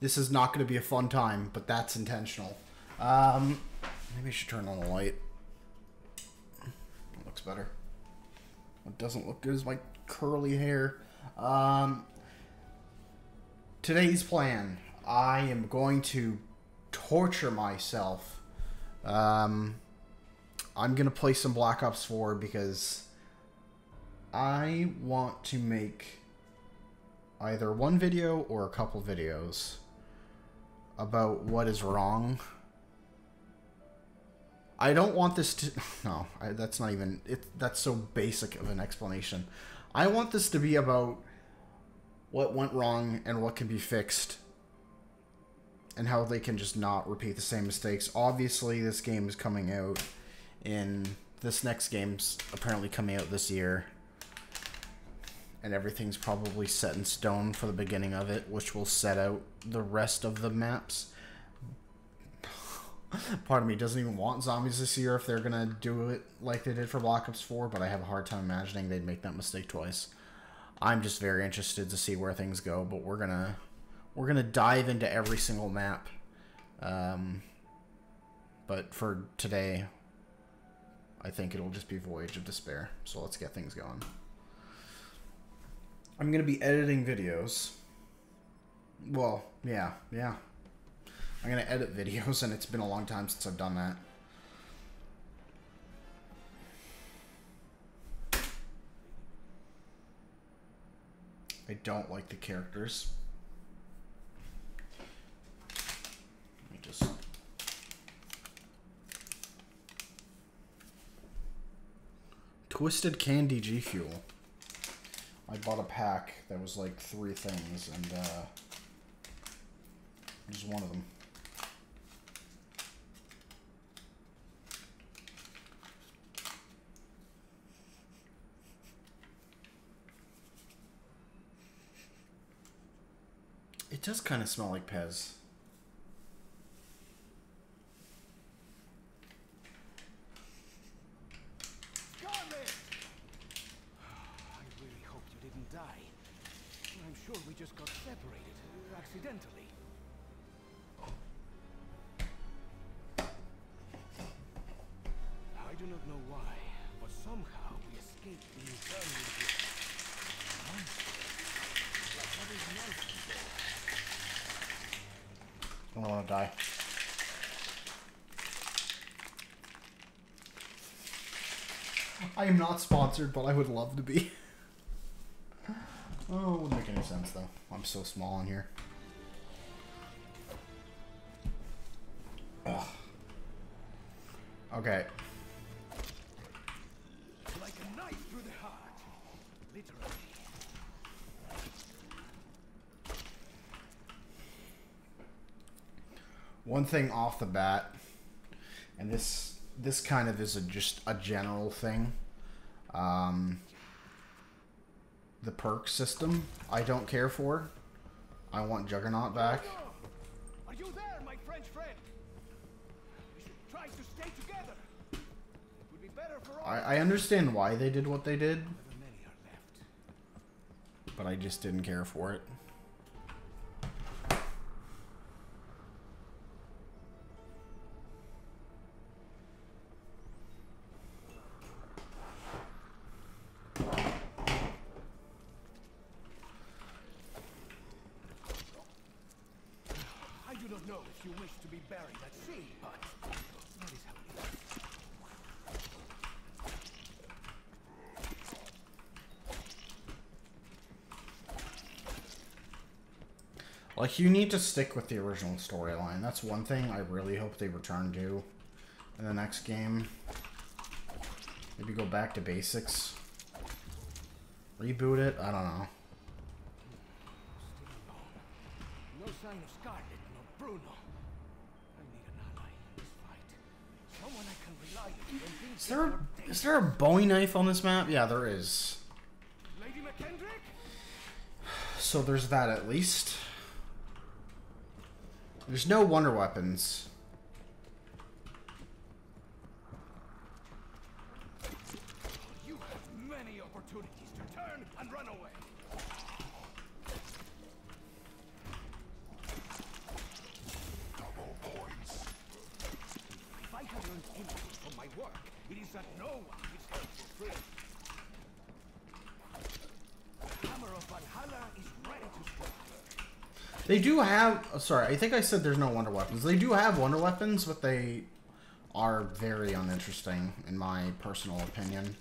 This is not going to be a fun time, but that's intentional. Maybe I should turn on the light. It looks better. What doesn't look good is my curly hair. Today's plan. I am going to torture myself. I'm going to play some Black Ops 4 because I want to make either one video or a couple videos about what is wrong. I don't want this to... No, that's not even... That's so basic of an explanation. I want this to be about what went wrong and what can be fixed and how they can just not repeat the same mistakes. Obviously, this game is coming out in... This next game's apparently coming out this year. And everything's probably set in stone for the beginning of it, which will set out the rest of the maps. Part of me doesn't even want zombies this year if they're gonna do it like they did for Black Ops 4, but I have a hard time imagining they'd make that mistake twice. I'm just very interested to see where things go, but we're gonna dive into every single map. But for today, I think it'll just be Voyage of Dispair. So let's get things going. I'm gonna be editing videos. Well, yeah. I'm gonna edit videos, and it's been a long time since I've done that. I don't like the characters. Let me just... Twisted Candy G Fuel. I bought a pack that was like 3 things, and this is one of them. It does kind of smell like Pez. I'm sure we just got separated, accidentally. I do not know why, but somehow we escaped the infernal grip. I don't want to die. I am not sponsored, but I would love to be. Oh, it wouldn't make any sense, though. I'm so small in here. Ugh. Okay. Like a knife through the heart. Literally. One thing off the bat, and this kind of is just a general thing. The perk system, I don't care for. I want Juggernaut back. Are you there, my French friend? We should try to stay together. It would be better for all. I understand why they did what they did, Many are left. but I just didn't care for it. I do not know if you wish to be buried at sea, but that is how it is. Like, you need to stick with the original storyline. That's one thing I really hope they return to in the next game. Maybe go back to basics. Reboot it? I don't know. No sign of Scarlet, nor Bruno. I need an ally in this fight. Someone I can rely on when things Is there a Bowie knife on this map? Yeah, there is. Lady McKendrick? So there's that at least. There's no wonder weapons. You have many opportunities to turn and run away. that no one is held for free. The hammer of Valhalla is ready to strike. They do have... oh, sorry, I think I said there's no wonder weapons. They do have wonder weapons, but they are very uninteresting, in my personal opinion.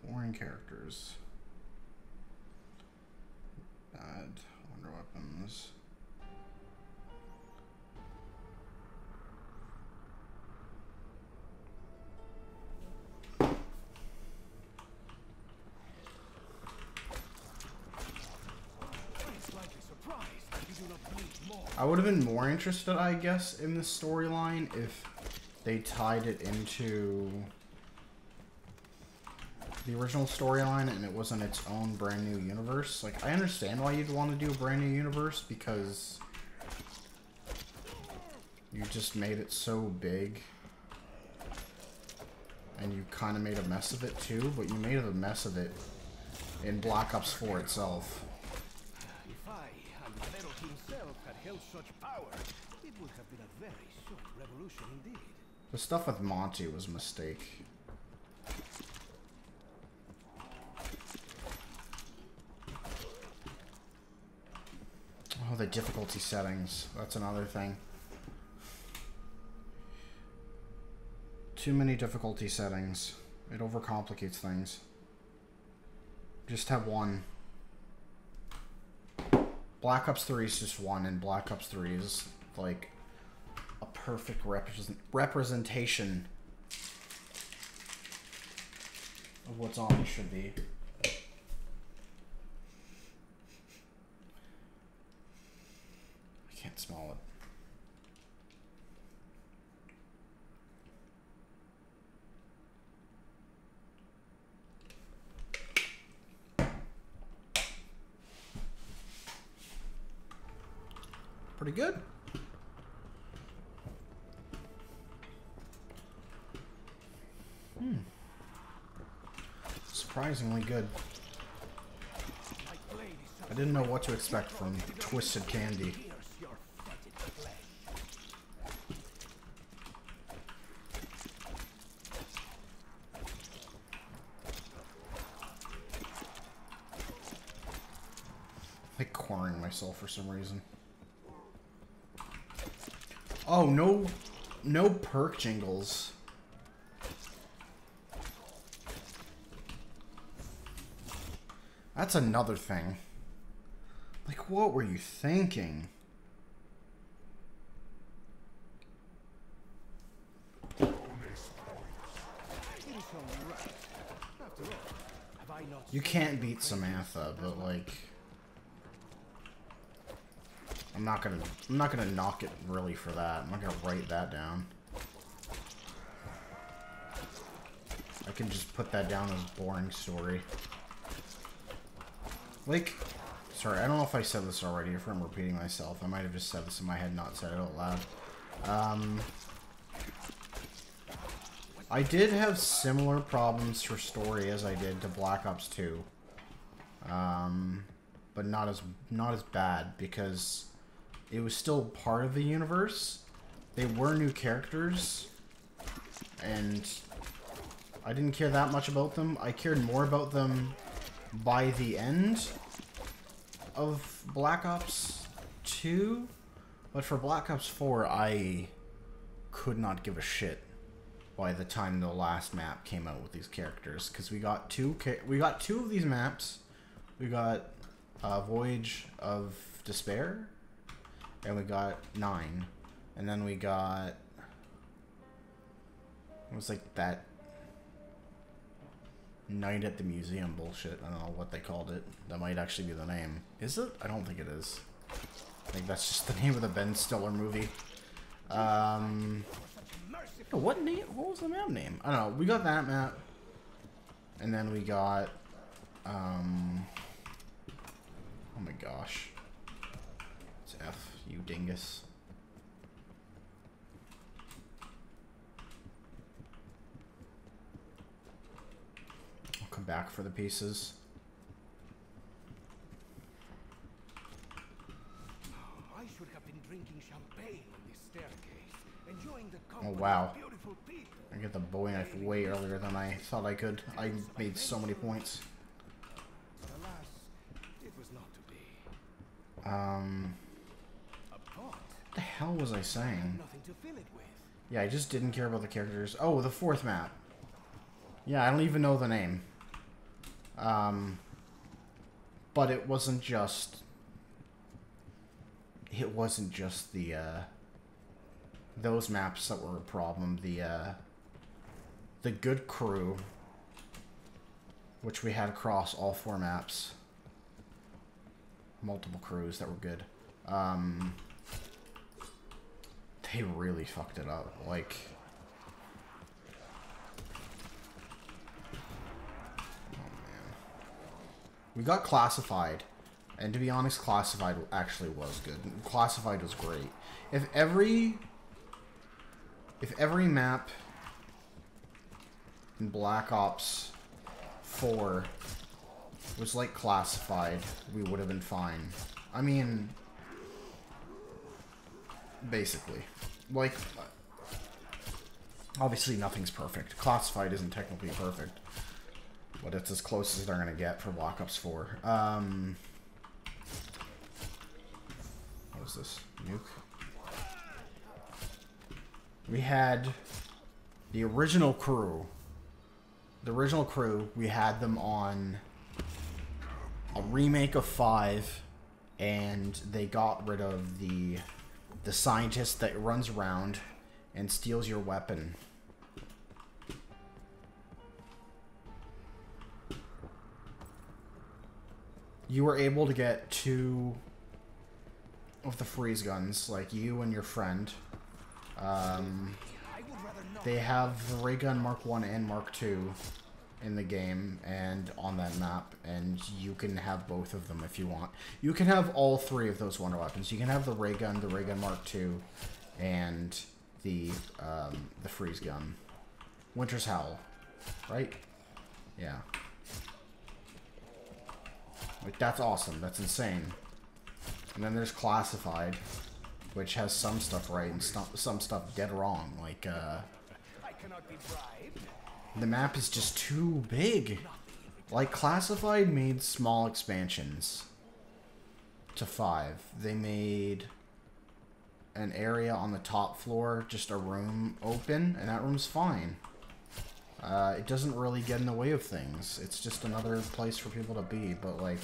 Boring characters. Bad wonder weapons. I would have been more interested, I guess, in the storyline if they tied it into the original storyline and it wasn't its own brand new universe. Like, I understand why you'd want to do a brand new universe because you just made it so big and you kind of made a mess of it too, but you made a mess of it in Black Ops 4 itself. If I, Alvaro himself, had held such power, it would have been a very short revolution indeed. The stuff with Monty was a mistake. Oh, the difficulty settings. That's another thing. Too many difficulty settings. It overcomplicates things. Just have one. Black Ops 3 is just one, and Black Ops 3 is like a perfect representation of what zombies should be. I can't smell it. Pretty good. Surprisingly good. I didn't know what to expect from Twisted Candy. I'm like cornering myself for some reason. Oh, no perk jingles. That's another thing. Like, what were you thinking? You can't beat Samantha, but like, I'm not gonna knock it really for that. I'm not gonna write that down. I can just put that down as boring story. Like, sorry, I don't know if I said this already, if I'm repeating myself. I might have just said this in my head, not said it out loud. I did have similar problems for story as I did to Black Ops 2. But not as bad, because it was still part of the universe. They were new characters, and I didn't care that much about them. I cared more about them by the end of Black Ops 2, but for Black Ops 4, I could not give a shit by the time the last map came out with these characters, because we got two of these maps. We got Voyage of Dispair, and we got 9, and then we got, it was like that Night at the Museum bullshit. I don't know what they called it. That might actually be the name. Is it? I don't think it is. I think that's just the name of the Ben Stiller movie. What name? What was the map name? I don't know. We got that map, and then we got oh my gosh, it's F. you dingus. I'll come back for the pieces. I should have been drinking champagne on this staircase, enjoying the Oh company wow. of beautiful people. I get the Bowie knife way earlier than I thought I could. I made so many points. But alas, it was not to be. A pot. What the hell was I saying? Nothing to fill it with. Yeah, I just didn't care about the characters. Oh, the fourth map. Yeah, I don't even know the name. But it wasn't just... It wasn't just the, those maps that were a problem. The good crew, which we had across all 4 maps. Multiple crews that were good. They really fucked it up. Like... We got Classified, and to be honest, Classified actually was good. Classified was great. If every map in Black Ops 4 was like Classified, we would have been fine. I mean, basically. Like, obviously nothing's perfect. Classified isn't technically perfect. But it's as close as they're going to get for Black Ops 4. What was this? Nuke? We had the original crew. The original crew, we had them on a remake of 5, and they got rid of the scientist that runs around and steals your weapon. You were able to get 2 of the freeze guns, like you and your friend. They have the ray gun Mark 1 and Mark 2 in the game and on that map, and you can have both of them if you want. You can have all 3 of those wonder weapons. You can have the ray gun Mark 2, and the freeze gun. Winter's Howl, right? Yeah. Like, that's awesome. That's insane. And then there's Classified, which has some stuff right and some stuff dead wrong. Like, I cannot be bribed. the map is just too big. Like, Classified made small expansions to 5. They made an area on the top floor, just a room open, and that room's fine. It doesn't really get in the way of things. It's just another place for people to be, but, like,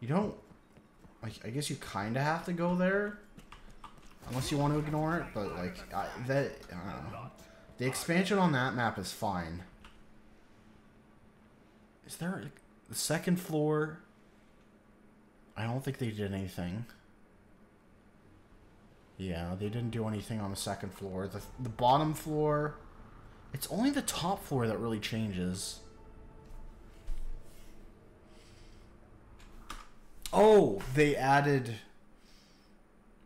you don't, like, I guess you kind of have to go there, unless you want to ignore it, but, like, I don't know. The expansion on that map is fine. Is there, the second floor? I don't think they did anything. Yeah, they didn't do anything on the second floor. The bottom floor... It's only the top floor that really changes. Oh, they added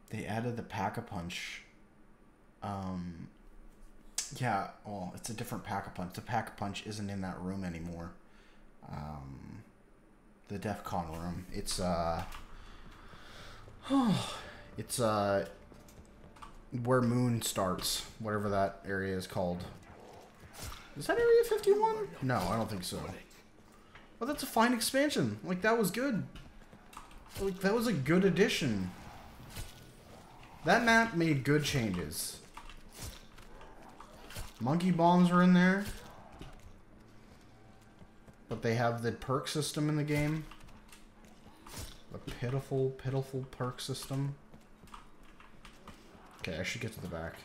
the Pack-a-Punch. Yeah, well, it's a different Pack-a-Punch. The Pack-a-Punch isn't in that room anymore. The DEF CON room. It's it's where Moon starts, whatever that area is called. Is that Area 51? No, I don't think so. Well, that's a fine expansion. Like, that was good. Like, that was a good addition. That map made good changes. Monkey bombs were in there. But they have the perk system in the game. The pitiful, pitiful perk system. Okay, I should get to the back.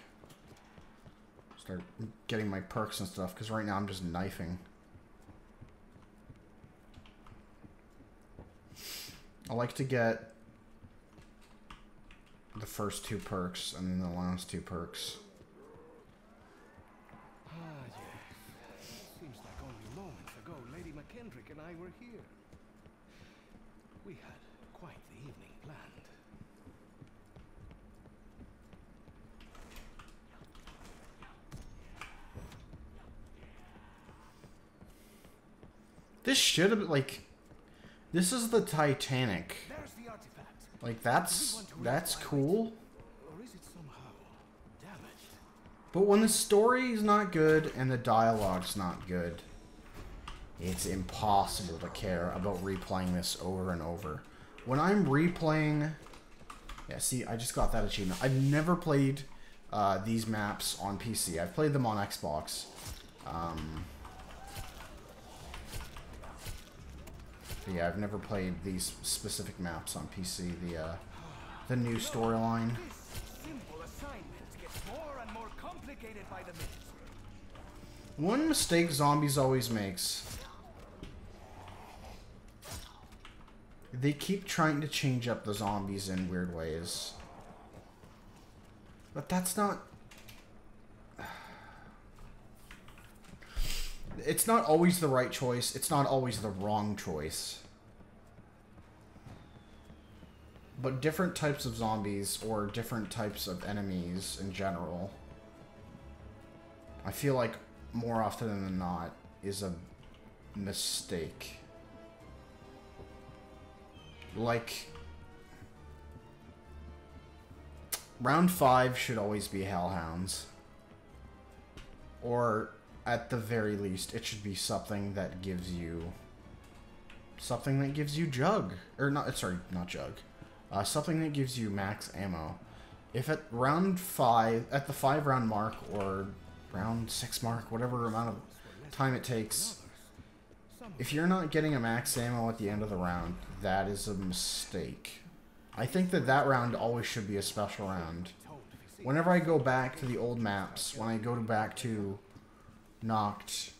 Start getting my perks and stuff, because right now I'm just knifing. I like to get the first 2 perks and then the last 2 perks. Ah, yes. Seems like only moments ago Lady McKendrick and I were here. We had quite the evening planned. This should have, like... This is the Titanic. There's the artifact. Like, that's cool. Or is it somehow damaged? But when the story's not good and the dialogue's not good, it's impossible to care about replaying this over and over. When I'm replaying... Yeah, see, I just got that achievement. I've never played these maps on PC. I've played them on Xbox. Yeah, I've never played these specific maps on PC. The new storyline. This simple assignment gets more and more complicated by the minute. One mistake zombies always makes. They keep trying to change up the zombies in weird ways. But that's not... It's not always the right choice. It's not always the wrong choice. But different types of zombies, or different types of enemies in general, I feel like more often than not is a mistake. Like, round 5 should always be hellhounds. Or, at the very least, it should be something that gives you... Something that gives you jug. Or, not, sorry, not jug. Something that gives you max ammo. If at round 5, at the 5 round mark, or round 6 mark, whatever amount of time it takes, if you're not getting a max ammo at the end of the round, that is a mistake. I think that that round always should be a special round. Whenever I go back to the old maps, when I go back to Noct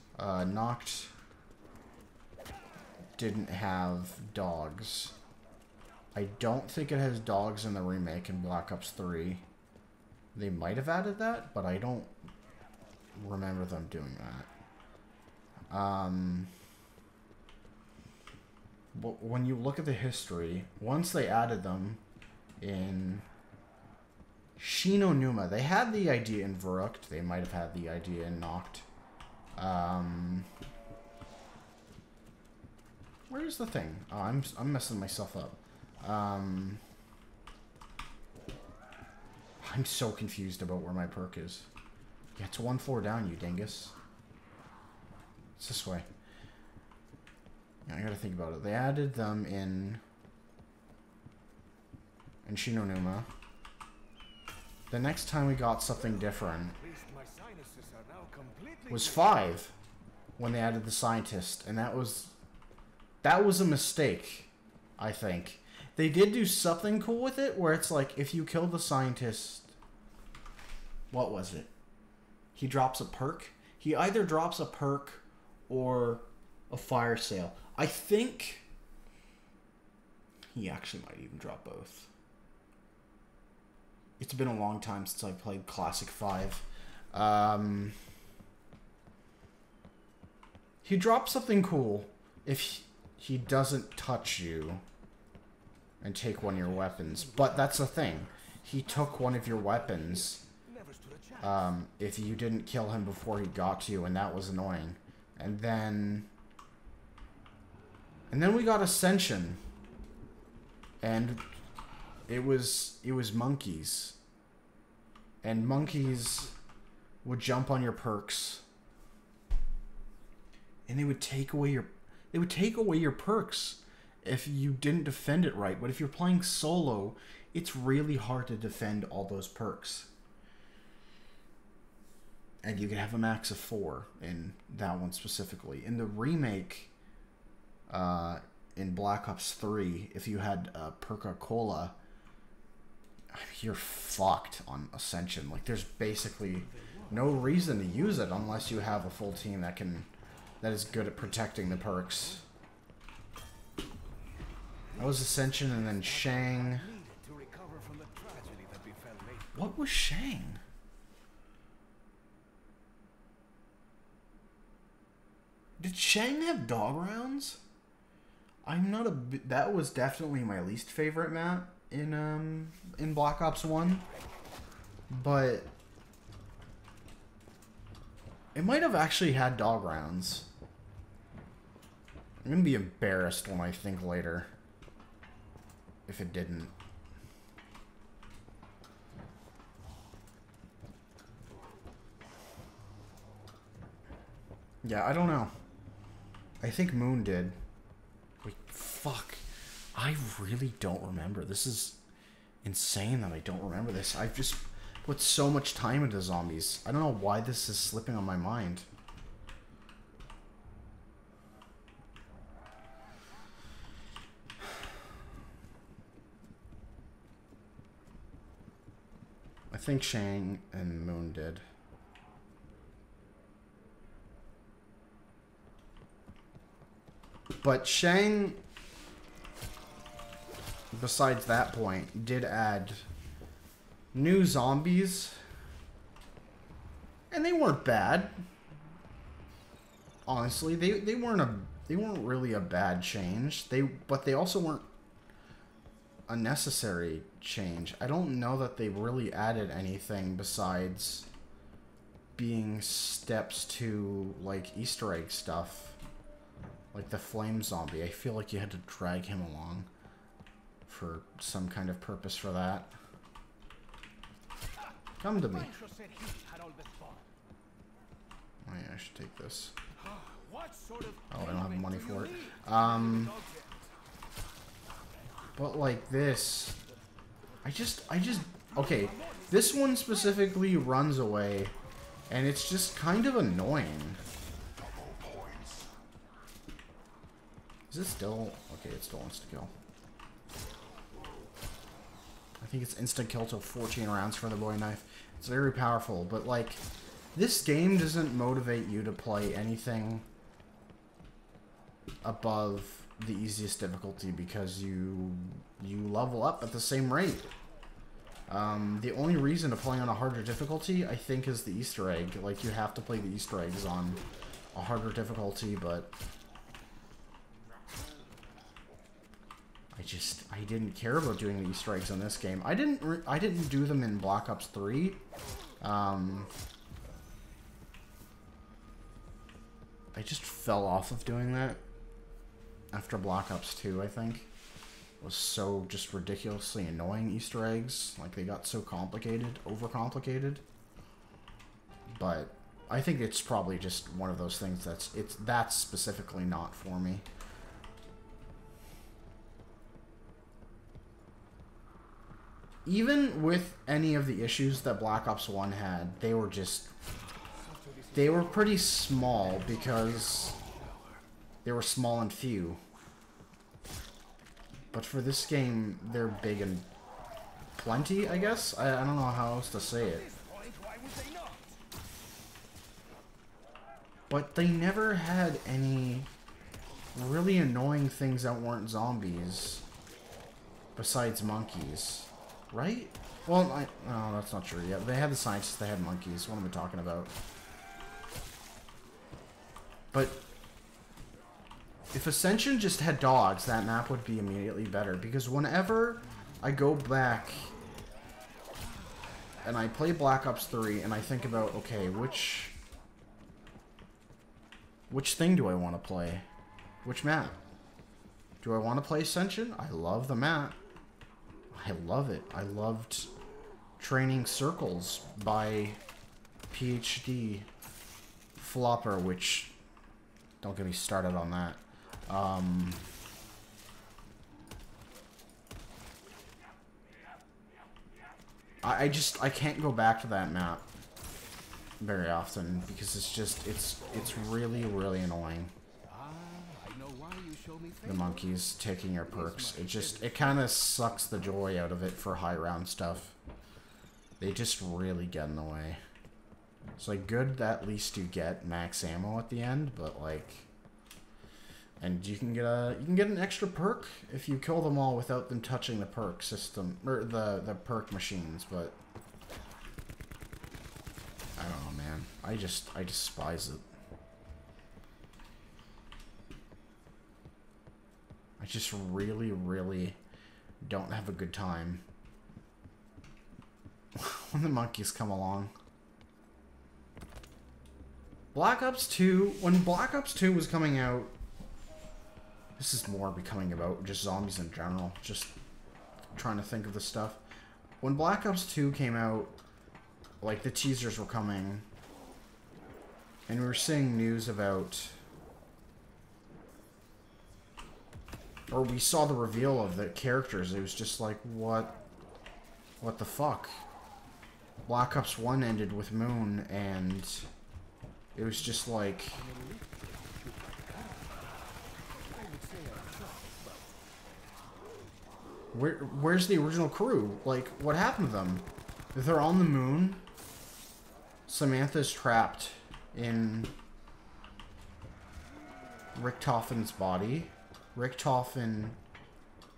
didn't have dogs. I don't think it has dogs in the remake in Black Ops 3. They might have added that, but I don't remember them doing that. But when you look at the history, once they added them in Shinonuma, they had the idea in Verrucht. They might have had the idea in Noct. Where's the thing? Oh, I'm messing myself up. I'm so confused about where my perk is. Yeah, it's 1 floor down, you dingus. It's this way. Yeah, I gotta think about it. They added them in Shinonuma. The next time we got something different was 5, when they added the scientist, and that was a mistake, I think. They did do something cool with it, where it's like, if you kill the scientist... What was it? He drops a perk? He either drops a perk or a fire sale. I think he actually might even drop both. It's been a long time since I played Classic 5. He drops something cool if he doesn't touch you and take one of your weapons. But that's the thing. He took one of your weapons if you didn't kill him before he got to you, and that was annoying. And then we got Ascension. And it was monkeys. And monkeys would jump on your perks. And they would take away your perks if you didn't defend it right. But if you're playing solo, it's really hard to defend all those perks. And you can have a max of 4 in that one specifically. In the remake, in Black Ops 3, if you had Perca-Cola, you're fucked on Ascension. Like, there's basically no reason to use it unless you have a full team that is good at protecting the perks. That was Ascension, and then Shang. What was Shang? Did Shang have dog rounds? I'm not a... That was definitely my least favorite map in Black Ops 1. But it might have actually had dog rounds. I'm gonna be embarrassed when I think later. If it didn't. Yeah, I don't know. I think Moon did. Wait, fuck. I really don't remember. This is insane that I don't remember this. I've just put so much time into zombies. I don't know why this is slipping on my mind. I think Shang and Moon did. But Shang, besides that point, did add new zombies. And they weren't bad. Honestly, they weren't really a bad change. But they also weren't a necessary change. I don't know that they really added anything besides being steps to like Easter egg stuff. Like the flame zombie. I feel like you had to drag him along for some kind of purpose for that. Come to me. Oh yeah, I should take this. Oh, I don't have money for it. But like this, I just, okay, this one specifically runs away, and it's just kind of annoying. Is it still, okay, it still wants to kill. I think it's instant kill till 14 rounds for the boy knife. It's very powerful, but like, this game doesn't motivate you to play anything above the easiest difficulty because you level up at the same rate. The only reason to play on a harder difficulty, I think, is the Easter egg. Like, you have to play the Easter eggs on a harder difficulty, but I didn't care about doing the Easter eggs on this game. I didn't do them in Black Ops 3. I just fell off of doing that after Black Ops 2, I think. It was so just ridiculously annoying Easter eggs. Like, they got so complicated, overcomplicated. But I think it's probably just one of those things that's specifically not for me. Even with any of the issues that Black Ops 1 had, they were pretty small because they were small and few. But for this game, they're big and plenty, I guess? I don't know how else to say it. But they never had any really annoying things that weren't zombies. Besides monkeys. Right? Well, no, that's not true. Yeah, they had the scientists, they had monkeys. What am I talking about? But if Ascension just had dogs, that map would be immediately better. Because whenever I go back and I play Black Ops 3 and I think about, okay, which thing do I want to play? Which map? Do I want to play Ascension? I love the map. I love it. I loved Training Circles by PhD Flopper, which, don't get me started on that. I can't go back to that map very often because it's really, really annoying. The monkeys taking your perks. It kind of sucks the joy out of it for high round stuff. They just really get in the way. It's like good that at least you get max ammo at the end, but like, and you can get an extra perk if you kill them all without them touching the perk system or the perk machines, but I don't know, man. I despise it. I just really, really don't have a good time when the monkeys come along. Black Ops 2, when Black Ops 2 was coming out, This is more becoming about just zombies in general. Just trying to think of the stuff. When Black Ops 2 came out, like, the teasers were coming, and we were seeing news about, or we saw the reveal of the characters. It was just like, what the fuck? Black Ops 1 ended with Moon, and it was just like, where's the original crew? Like, what happened to them? If they're on the moon, Samantha's trapped in Richtofen's body. Richtofen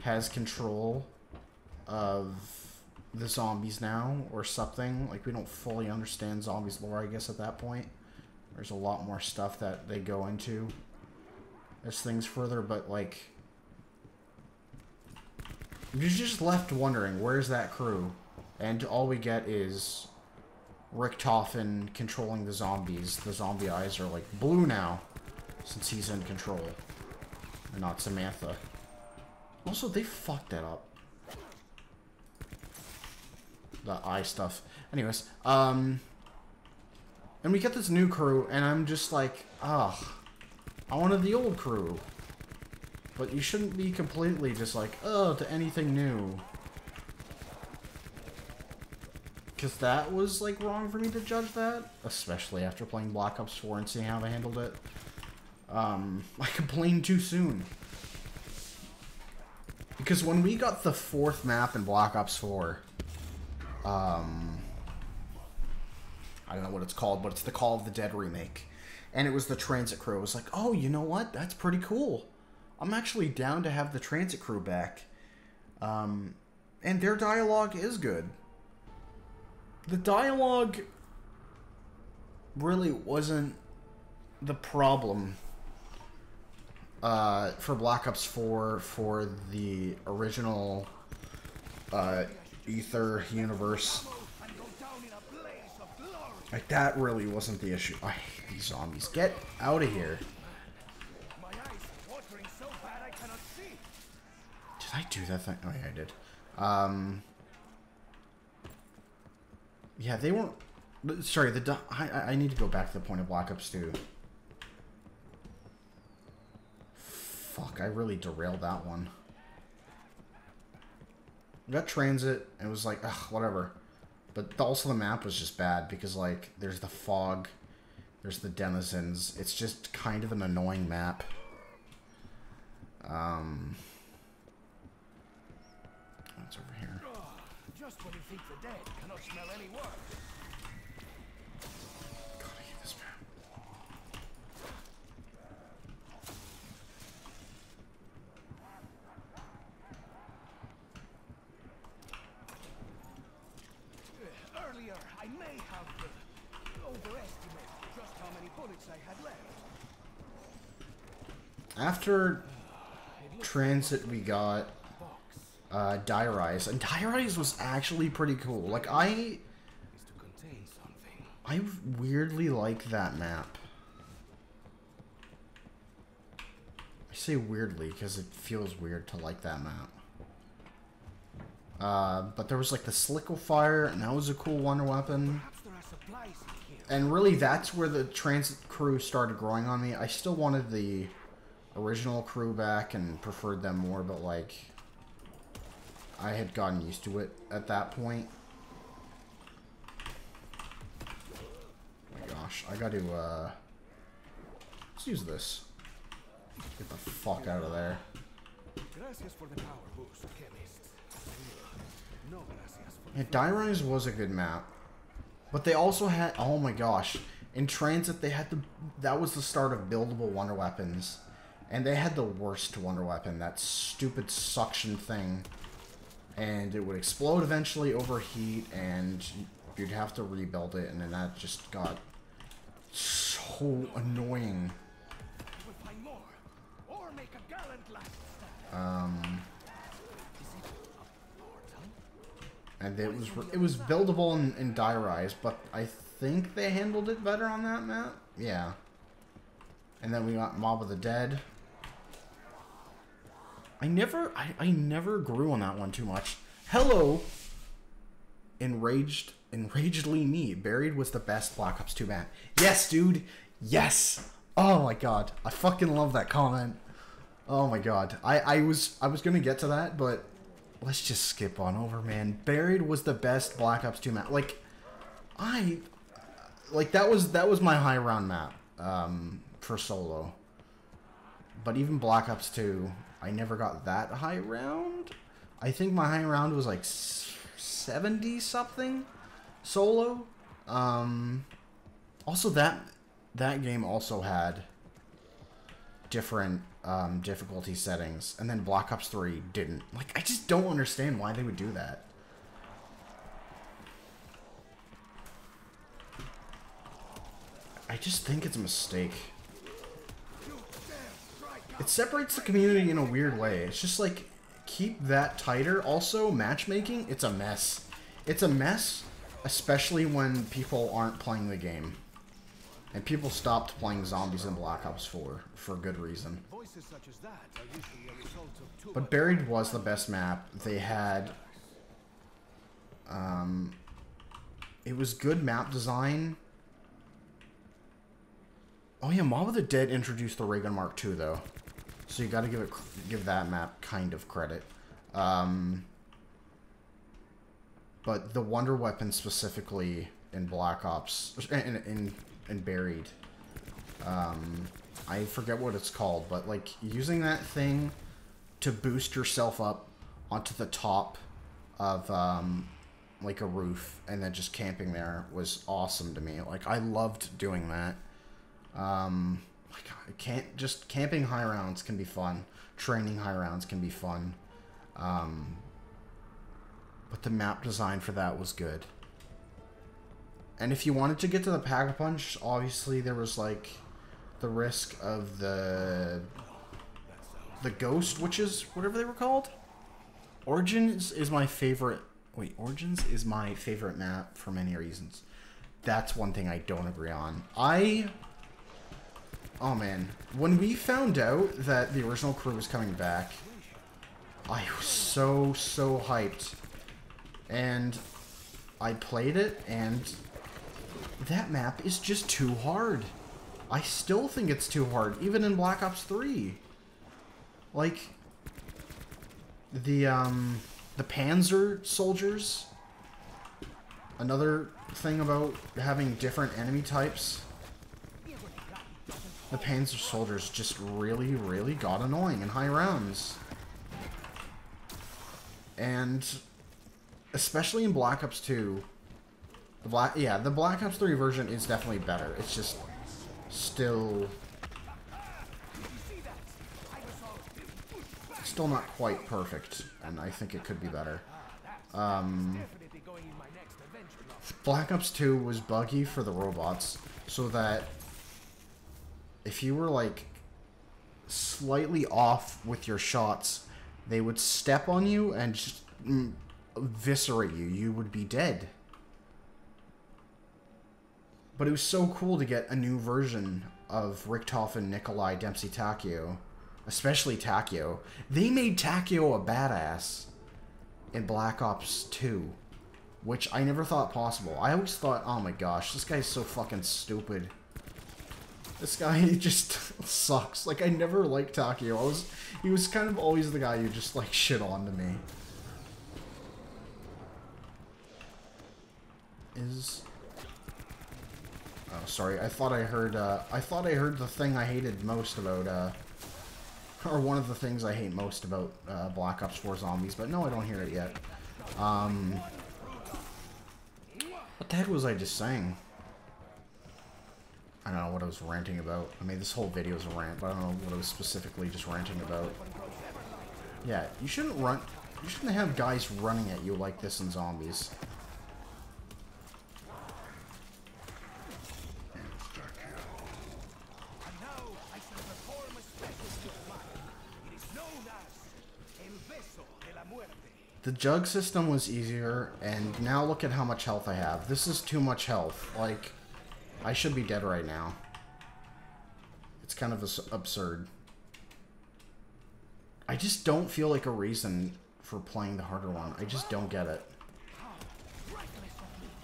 has control of the zombies now, or something. Like, we don't fully understand zombies lore, I guess, at that point. There's a lot more stuff that they go into as things further, but, like, you're just left wondering, where's that crew? And all we get is Richtofen controlling the zombies. The zombie eyes are, like, blue now, since he's in control. And not Samantha. Also, they fucked that up. The eye stuff. Anyways, and we get this new crew, and I'm just like, ugh. I wanted the old crew. But you shouldn't be completely just like, oh, to anything new. Because that was, like, wrong for me to judge that. Especially after playing Black Ops 4 and seeing how they handled it. I complained too soon. Because when we got the 4th map in Black Ops 4, I don't know what it's called, but it's the Call of the Dead remake. And it was the transit crew. I was like, oh, you know what? That's pretty cool. I'm actually down to have the transit crew back. And their dialogue is good. The dialogue really wasn't the problem for Black Ops 4 for the original Ether universe. Like, that really wasn't the issue. I hate these zombies. Get out of here. Did I do that thing? Oh, yeah, I did. Yeah, they weren't... Sorry, I need to go back to the point of Black Ops 2. Fuck, I really derailed that one. We got transit, and it was like, ugh, whatever. But also the map was just bad, because, like, there's the fog, there's the denizens. It's just kind of an annoying map. What's over here? Just when you think the dead cannot smell any worse. God, I hate this map. Earlier, I may have overestimated just how many bullets I had left. After transit, we got Die Rise, and Die Rise was actually pretty cool. Like, I weirdly like that map. I say weirdly because it feels weird to like that map. But there was like the Slickofire, and that was a cool wonder weapon. And really, that's where the transit crew started growing on me. I still wanted the original crew back and preferred them more, but like, I had gotten used to it at that point. Oh my gosh, I got to, let's use this. Get the fuck out of there. Yeah, Die Rise was a good map. But they also had, oh my gosh, in transit they had that was the start of buildable wonder weapons. And they had the worst wonder weapon, that stupid suction thing. And it would explode eventually, overheat, and you'd have to rebuild it, and then that just got so annoying. And it was buildable in Die Rise, but I think they handled it better on that map. Yeah. And then we got Mob of the Dead. I never grew on that one too much. Hello, enragedly me. Buried was the best Black Ops 2 map. Yes, dude. Yes. Oh my god. I fucking love that comment. Oh my god. I was gonna get to that, but let's just skip on over, man. Buried was the best Black Ops 2 map. Like, that was my high round map for solo. But even Black Ops 2, I never got that high round. I think my high round was like 70 something solo. Also that game also had different difficulty settings, and then Black Ops 3 didn't. Like, I just don't understand why they would do that. I just think it's a mistake. It separates the community in a weird way. It's just like, keep that tighter. Also, matchmaking, it's a mess. It's a mess, especially when people aren't playing the game. And people stopped playing zombies in Black Ops 4 for good reason. But Buried was the best map. They had... it was good map design. Oh yeah, Mob of the Dead introduced the Ray Gun Mark II though. So you gotta give that map kind of credit. But the Wonder Weapon specifically in Black Ops... in Buried. I forget what it's called, but like using that thing to boost yourself up onto the top of like a roof and then just camping there was awesome to me. Like, I loved doing that. Like, camping high rounds can be fun. Training high rounds can be fun. But the map design for that was good. And if you wanted to get to the Pack-a-Punch, obviously there was, like, the risk of the Ghost Witches, whatever they were called. Origins is my favorite... Wait, Origins is my favorite map for many reasons. That's one thing I don't agree on. Oh, man. When we found out that the original crew was coming back, I was so hyped. And I played it, and... that map is just too hard. I still think it's too hard, even in Black Ops 3. Like, the Panzer soldiers. Another thing about having different enemy types. The Panzer soldiers just really got annoying in high rounds. And especially in Black Ops 2... the Black Ops 3 version is definitely better. It's just still not quite perfect, and I think it could be better. Black Ops 2 was buggy for the robots, so that if you were like slightly off with your shots, they would step on you and just eviscerate you. You would be dead. But it was so cool to get a new version of Richthofen, Nikolai, Dempsey, Takeo. Especially Takeo. They made Takeo a badass in Black Ops 2. Which I never thought possible. I always thought, oh my gosh, this guy's so fucking stupid. This guy just sucks. Like, I never liked Takeo. He was kind of always the guy who just, like, shit on to me. Oh, sorry. I thought I heard the thing I hated most about, or one of the things I hate most about, Black Ops 4 Zombies, but no, I don't hear it yet. What the heck was I just saying? I don't know what I was ranting about. I mean, this whole video is a rant, but I don't know what I was specifically just ranting about. Yeah, you shouldn't have guys running at you like this in Zombies. The jug system was easier, and now look at how much health I have. This is too much health. Like, I should be dead right now. It's kind of absurd. I just don't feel like a reason for playing the harder one. I just don't get it.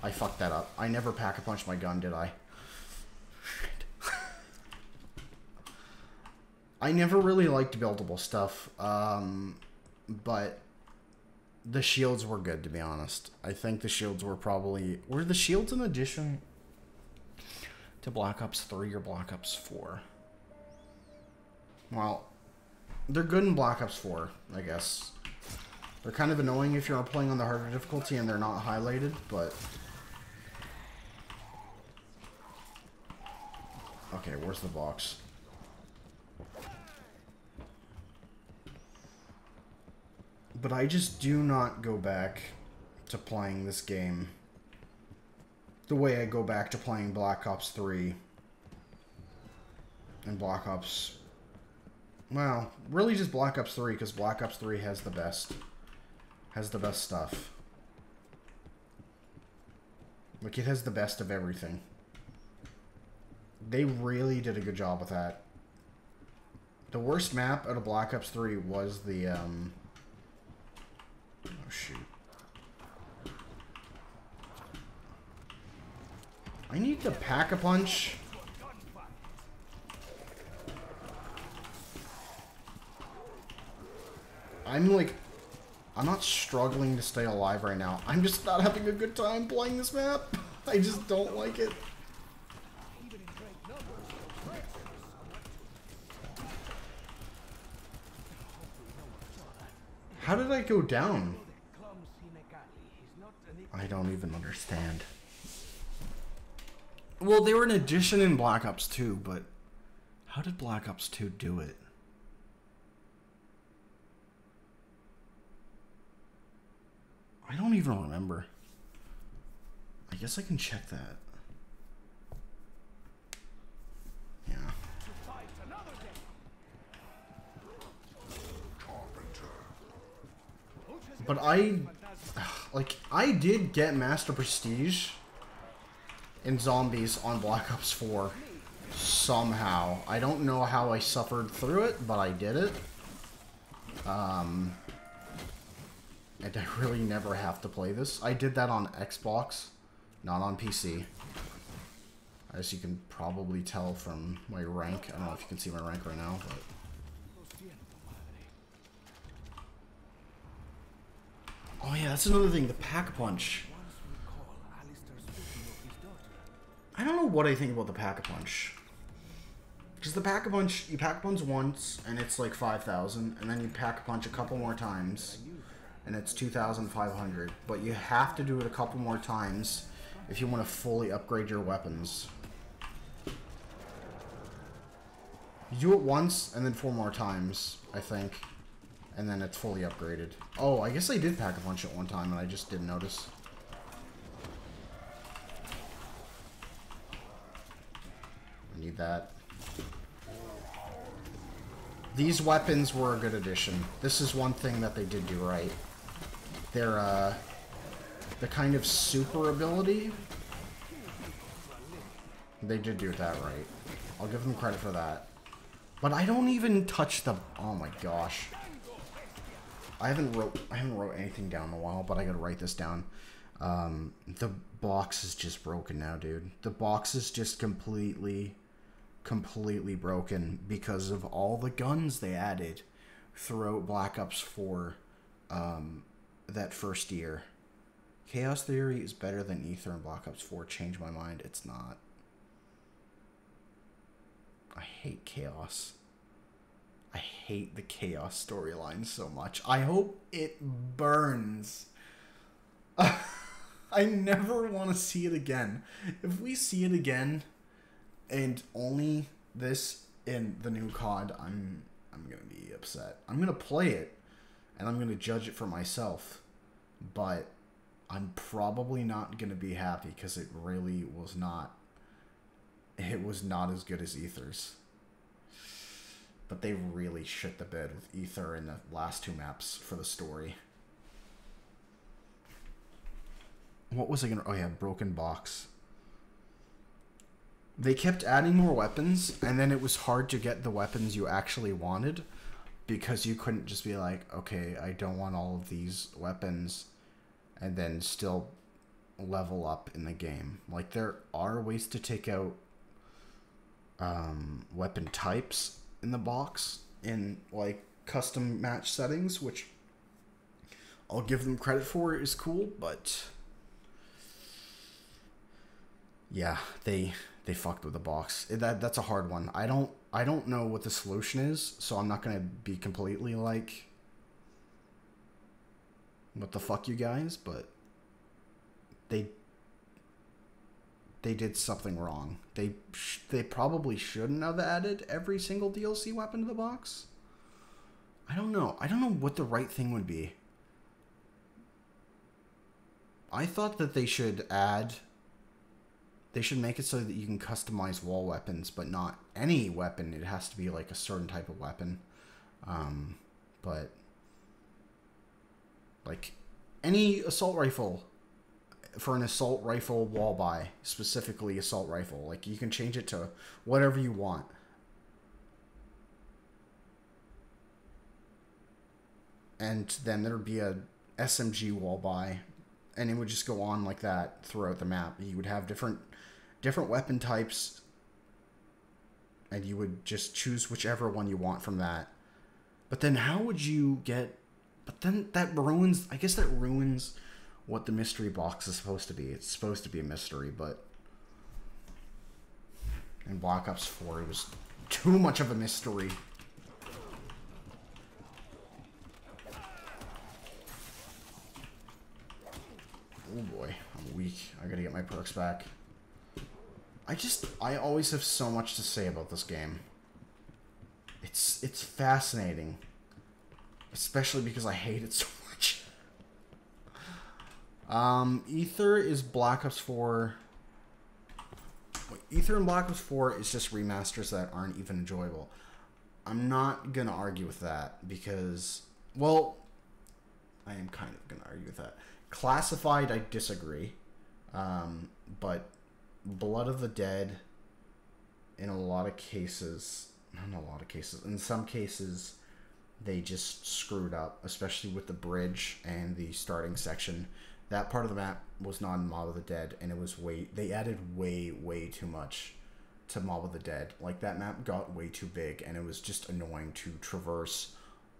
I fucked that up. I never pack-a-punched my gun, did I? I never really liked buildable stuff, but the shields were good, to be honest. I think the shields were probably... Were the shields an addition to Black Ops 3 or Black Ops 4? Well, they're good in Black Ops 4, I guess. They're kind of annoying if you're playing on the harder difficulty and they're not highlighted, but... Okay, where's the box? But I just do not go back to playing this game the way I go back to playing Black Ops 3 and Black Ops... Well, really just Black Ops 3, because Black Ops 3 has the best stuff. Like, it has the best of everything. They really did a good job with that. The worst map out of Black Ops 3 was the, oh, shoot. I need to pack-a-punch. I'm not struggling to stay alive right now. I'm just not having a good time playing this map. I just don't like it. How did I go down? I don't even understand. Well, they were an addition in Black Ops 2, but how did Black Ops 2 do it? I don't even remember. I guess I can check that. Yeah. But I did get Master Prestige in Zombies on Black Ops 4 somehow. I don't know how I suffered through it, but I did it. And I really never have to play this. I did that on Xbox, not on PC. As you can probably tell from my rank. I don't know if you can see my rank right now, but... Oh yeah, that's another thing, the Pack-a-Punch. I don't know what I think about the Pack-a-Punch. Because the Pack-a-Punch, you Pack-a-Punch once, and it's like 5,000, and then you Pack-a-Punch a couple more times, and it's 2,500. But you have to do it a couple more times if you want to fully upgrade your weapons. You do it once, and then 4 more times, I think. And then it's fully upgraded. Oh, I guess I did Pack-a-Punch at one time, and I just didn't notice. I need that. These weapons were a good addition. This is one thing that they did do right. They're, the kind of super ability, they did do that right. I'll give them credit for that. But I don't even touch the... Oh my gosh. I haven't wrote anything down in a while, but I gotta write this down. The box is just broken now, dude. The box is just completely broken because of all the guns they added throughout Black Ops 4 that first year. Chaos Theory is better than Ether in Black Ops 4. Change my mind. It's not. I hate Chaos. I hate the Chaos storyline so much. I hope it burns. I never want to see it again. If we see it again, and only this in the new COD, I'm gonna be upset. I'm gonna play it, and I'm gonna judge it for myself. But I'm probably not gonna be happy because it really was not. It was not as good as Ether's. But they really shit the bed with Ether in the last 2 maps for the story. What was I gonna... Oh yeah, broken box. They kept adding more weapons, and then it was hard to get the weapons you actually wanted. because you couldn't just be like, okay, I don't want all of these weapons, and then still level up in the game. Like, there are ways to take out weapon types in the box in like custom match settings, which I'll give them credit for, is cool, but yeah, they fucked with the box. That's a hard one. I don't know what the solution is, so I'm not gonna be completely like, what the fuck, you guys, but they did something wrong. They probably shouldn't have added every single DLC weapon to the box. I don't know what the right thing would be. I thought that they should make it so that you can customize wall weapons, but not any weapon. It has to be like a certain type of weapon. But like any assault rifle, for an assault rifle wall buy, specifically assault rifle, like you can change it to whatever you want. And then there'd be a SMG wall buy, and it would just go on like that throughout the map. You would have different weapon types, and you would just choose whichever one you want from that. But then how would you get... But then that ruins... I guess that ruins what the mystery box is supposed to be. It's supposed to be a mystery, but in Black Ops 4 it was too much of a mystery. Oh boy, I'm weak. I gotta get my perks back. I always have so much to say about this game. It's fascinating. Especially because I hate it so much. Ether is Black Ops 4. Ether and Black Ops 4 is just remasters that aren't even enjoyable. I'm not gonna argue with that because, well, I am kind of gonna argue with that. Classified, I disagree. But Blood of the Dead, in a lot of cases, not in a lot of cases, in some cases, they just screwed up, especially with the bridge and the starting section. That part of the map was not in Mob of the Dead, and it was they added way too much to Mob of the Dead. Like, that map got way too big, and it was just annoying to traverse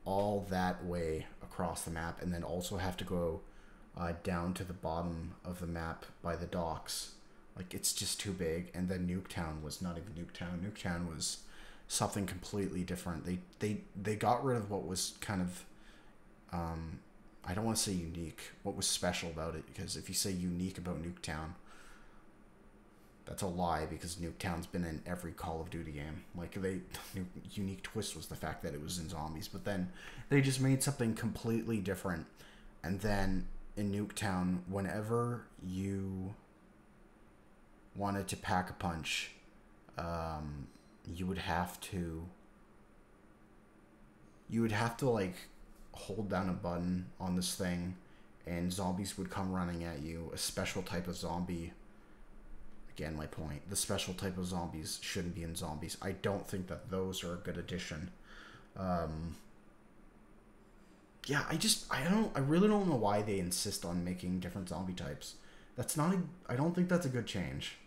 all that way across the map, and then also have to go down to the bottom of the map by the docks. Like, it's just too big. And then Nuketown was not even Nuketown. Nuketown was something completely different. They got rid of what was kind of, I don't want to say unique, what was special about it, because if you say unique about Nuketown, that's a lie, because Nuketown's been in every Call of Duty game. Like, unique twist was the fact that it was in zombies, but then they just made something completely different. And then in Nuketown, whenever you wanted to pack a punch, you would have to like hold down a button on this thing, and zombies would come running at you. A special type of zombie. Again, my point. The special type of zombies shouldn't be in zombies. I don't think that those are a good addition. Yeah, I really don't know why they insist on making different zombie types. I don't think that's a good change.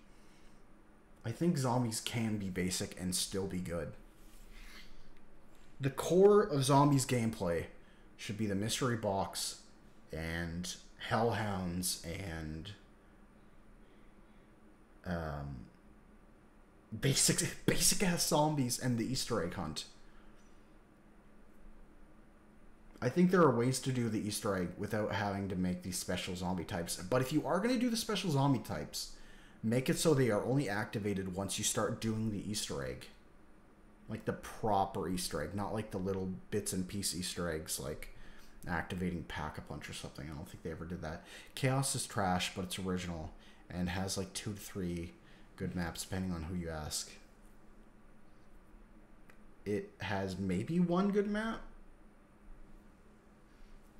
I think zombies can be basic and still be good. The core of zombies gameplay should be the mystery box and hellhounds and basic ass zombies and the Easter egg hunt. I think there are ways to do the Easter egg without having to make these special zombie types. But if you are going to do the special zombie types, make it so they are only activated once you start doing the Easter egg. Like the proper Easter egg, not like the little bits and piece Easter eggs like activating Pack-a-Punch or something. I don't think they ever did that. Chaos is trash, but it's original and has like 2 to 3 good maps depending on who you ask. It has maybe 1 good map.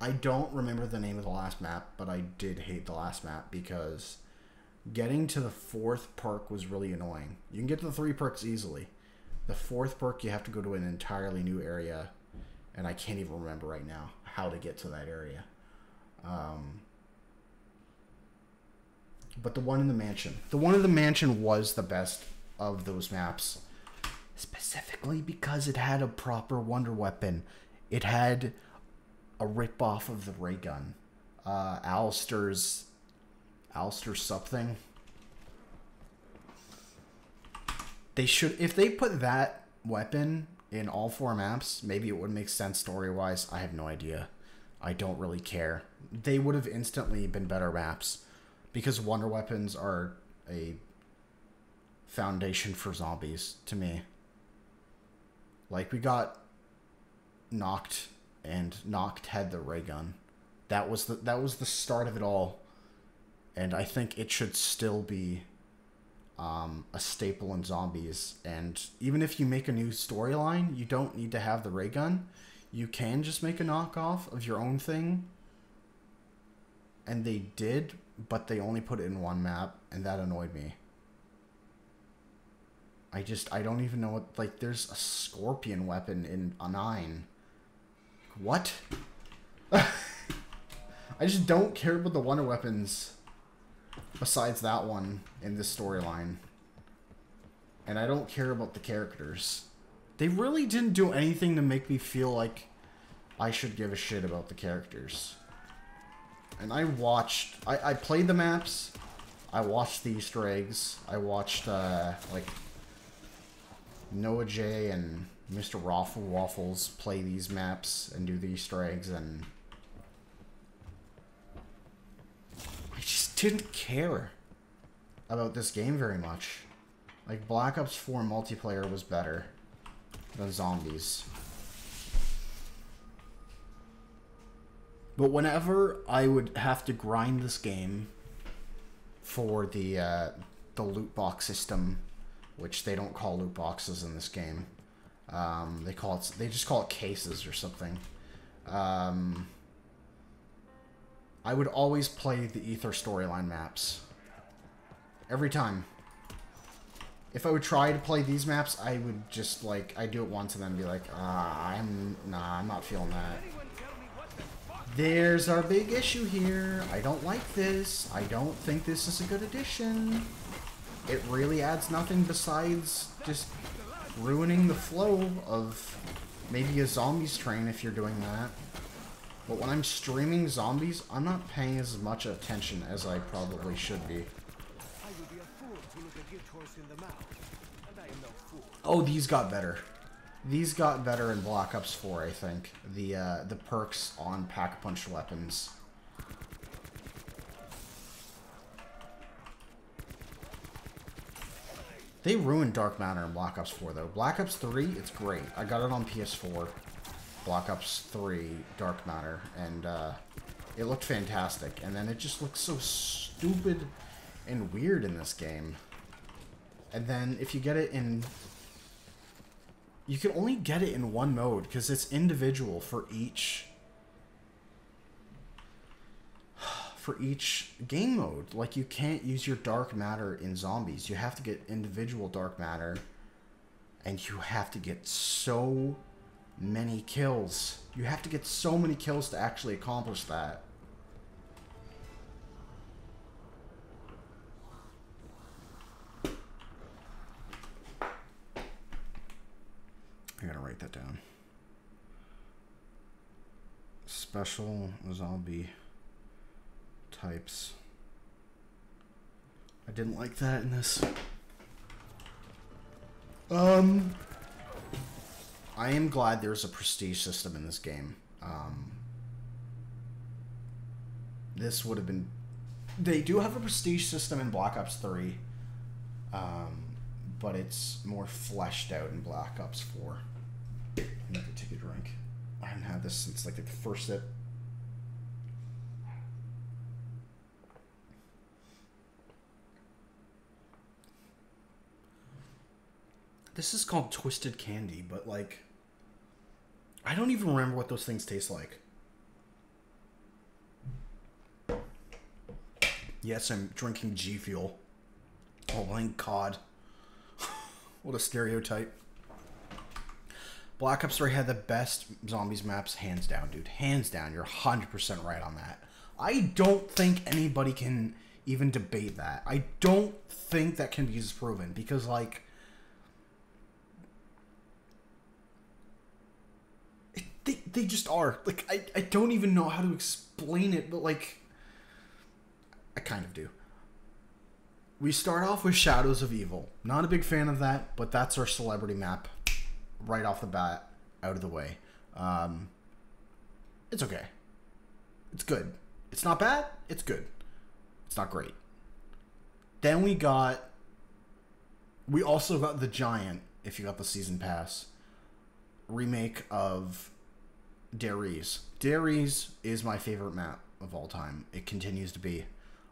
I don't remember the name of the last map, but I did hate the last map because getting to the 4th perk was really annoying. You can get to the 3 perks easily. The 4th perk, you have to go to an entirely new area, and I can't even remember right now how to get to that area. But the one in the mansion was the best of those maps, specifically because it had a proper wonder weapon. It had a rip-off of the ray gun. Alistair's something. They should, if they put that weapon in all 4 maps, maybe it would make sense story-wise. I have no idea. I don't really care. They would have instantly been better maps, because wonder weapons are a foundation for zombies to me. Like, we got Knocked, and Knocked had the ray gun. That was the start of it all, and I think it should still be a staple in zombies. And even if you make a new storyline, you don't need to have the ray gun. You can just make a knockoff of your own thing, and they did, but they only put it in 1 map, and that annoyed me. I don't even know what, like, there's a scorpion weapon in a 9. What? I just don't care about the wonder weapons besides that one in this storyline. And I don't care about the characters. They really didn't do anything to make me feel like I should give a shit about the characters. And I played the maps, I watched the Easter eggs, I watched, like, Noah J and Mr. Waffles play these maps and do the Easter eggs, and I just didn't care about this game very much. Like, Black Ops 4 multiplayer was better than zombies. But whenever I would have to grind this game for the loot box system, which they don't call loot boxes in this game, they just call it cases or something. I would always play the Ether storyline maps. Every time. If I would try to play these maps, I would just, like, I'd do it once and then be like, I'm not feeling that. There's our big issue here. I don't like this. I don't think this is a good addition. It really adds nothing besides just ruining the flow of maybe a zombies train if you're doing that. But when I'm streaming zombies, I'm not paying as much attention as I probably should be. Oh, these got better. These got better in Black Ops 4, I think. The perks on pack-punch weapons. They ruined Dark Matter in Black Ops 4, though. Black Ops 3, it's great. I got it on PS4. Black Ops 3 Dark Matter, and it looked fantastic. And then it just looks so stupid and weird in this game. And then if you get it in... You can only get it in one mode, because it's individual for each game mode. Like, you can't use your dark matter in zombies. You have to get individual dark matter, and you have to get so many kills. You have to get so many kills to actually accomplish that. I gotta write that down. Special zombie types. I didn't like that in this. I am glad there's a prestige system in this game. This would have been... They do have a prestige system in Black Ops 3. But it's more fleshed out in Black Ops 4. I need to take a drink. I haven't had this since, like, the first sip. This is called Twisted Candy, but, like, I don't even remember what those things taste like. Yes, I'm drinking G Fuel. Oh, thank God. What a stereotype. Black Ops 3 had the best zombies maps, hands down, dude. Hands down. You're 100% right on that. I don't think anybody can even debate that. I don't think that can be disproven because, like, they just are. Like, I don't even know how to explain it, but, like, I kind of do. We start off with Shadows of Evil. Not a big fan of that, but that's our celebrity map right off the bat, out of the way. It's okay. It's good. It's not bad. It's good. It's not great. Then we also got The Giant, if you got the season pass, remake of Daries. Daries is my favorite map of all time. It continues to be.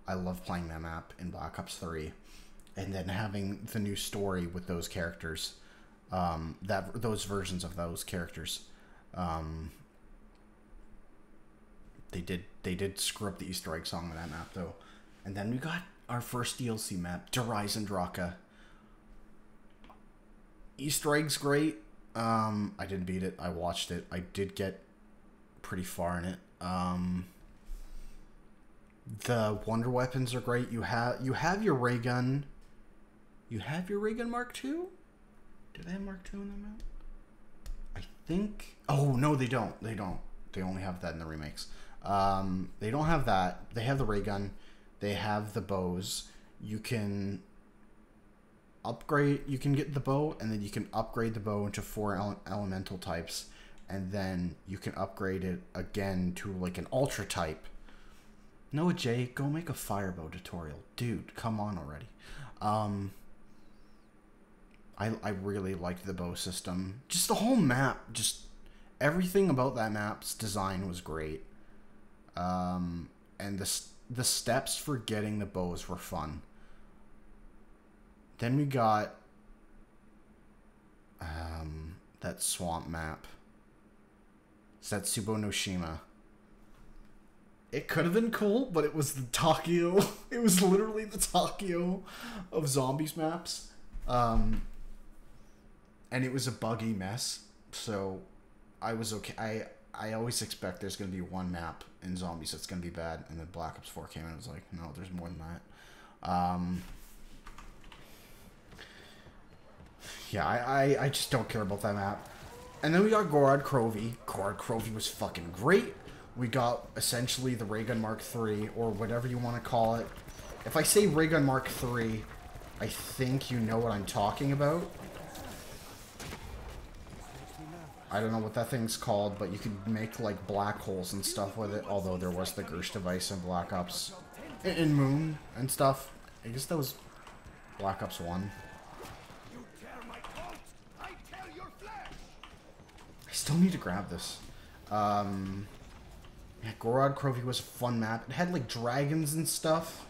I love playing that map in Black Ops 3. And then having the new story with those characters. Those versions of those characters. They did screw up the Easter egg song in that map, though. And then we got our first DLC map, Horizon Draka. Easter egg's great. I didn't beat it. I watched it. I did get pretty far in it. The wonder weapons are great. You have your ray gun. You have your ray gun Mark II? Do they have Mark II in that map? I think... Oh, no, they don't. They don't. They only have that in the remakes. They don't have that. They have the ray gun. They have the bows. You can upgrade... You can get the bow, and then you can upgrade the bow into 4 elemental types. And then you can upgrade it again to, like, an ultra type. Noah J, go make a firebow tutorial. Dude, come on already. I really liked the bow system. Just the whole map, just everything about that map's design was great. And the steps for getting the bows were fun. Then we got that swamp map. Setsubo no Shima. It could have been cool, but it was the Tokyo. It was literally the Tokyo of zombies maps. And it was a buggy mess. So I was okay. I always expect there's going to be one map in zombies that's going to be bad. And then Black Ops 4 came and it was like, no, there's more than that. Yeah, I just don't care about that map. And then we got Gorod Krovi. Gorod Krovi was fucking great. We got essentially the Ray Gun Mark III, or whatever you want to call it. If I say Ray Gun Mark III, I think you know what I'm talking about. I don't know what that thing's called, but you could make like black holes and stuff with it, although there was the Gersh device in Black Ops. In Moon and stuff. I guess that was Black Ops 1. I still need to grab this. Yeah, Gorod Krovi was a fun map. It had, like, dragons and stuff.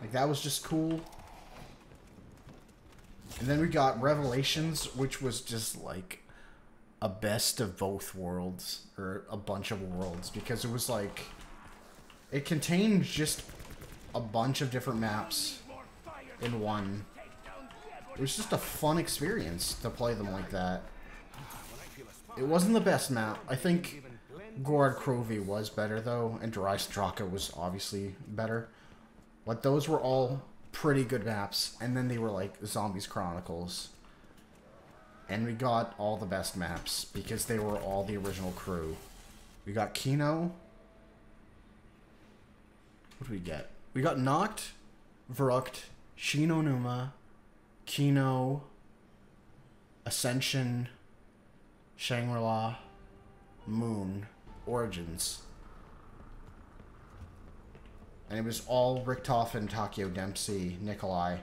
Like, that was just cool. And then we got Revelations, which was just, like, a best of both worlds. Or a bunch of worlds. Because it was, like... It contained just a bunch of different maps in one. It was just a fun experience to play them like that. It wasn't the best map. I think... Gorod Krovi was better, though, and Horizon Draka was obviously better. But those were all pretty good maps, and then they were like Zombies Chronicles. And we got all the best maps, because they were all the original crew. We got Kino. What did we get? We got Noct, Verrucht, Shinonuma, Kino, Ascension, Shangri-La, Moon, Origins. And it was all Richtofen, Takeo Dempsey, Nikolai.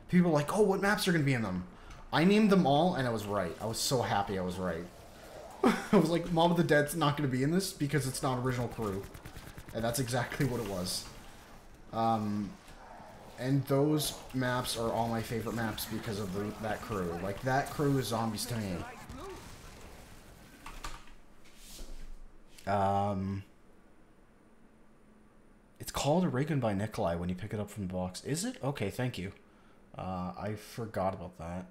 People were like, oh, what maps are going to be in them? I named them all, and I was right. I was so happy I was right. I was like, Mob of the Dead's not going to be in this because it's not original crew. And that's exactly what it was. And those maps are all my favorite maps because of that crew. Like, that crew is zombies to me. It's called a ray gun by Nikolai when you pick it up from the box. Is it? Okay, thank you. I forgot about that.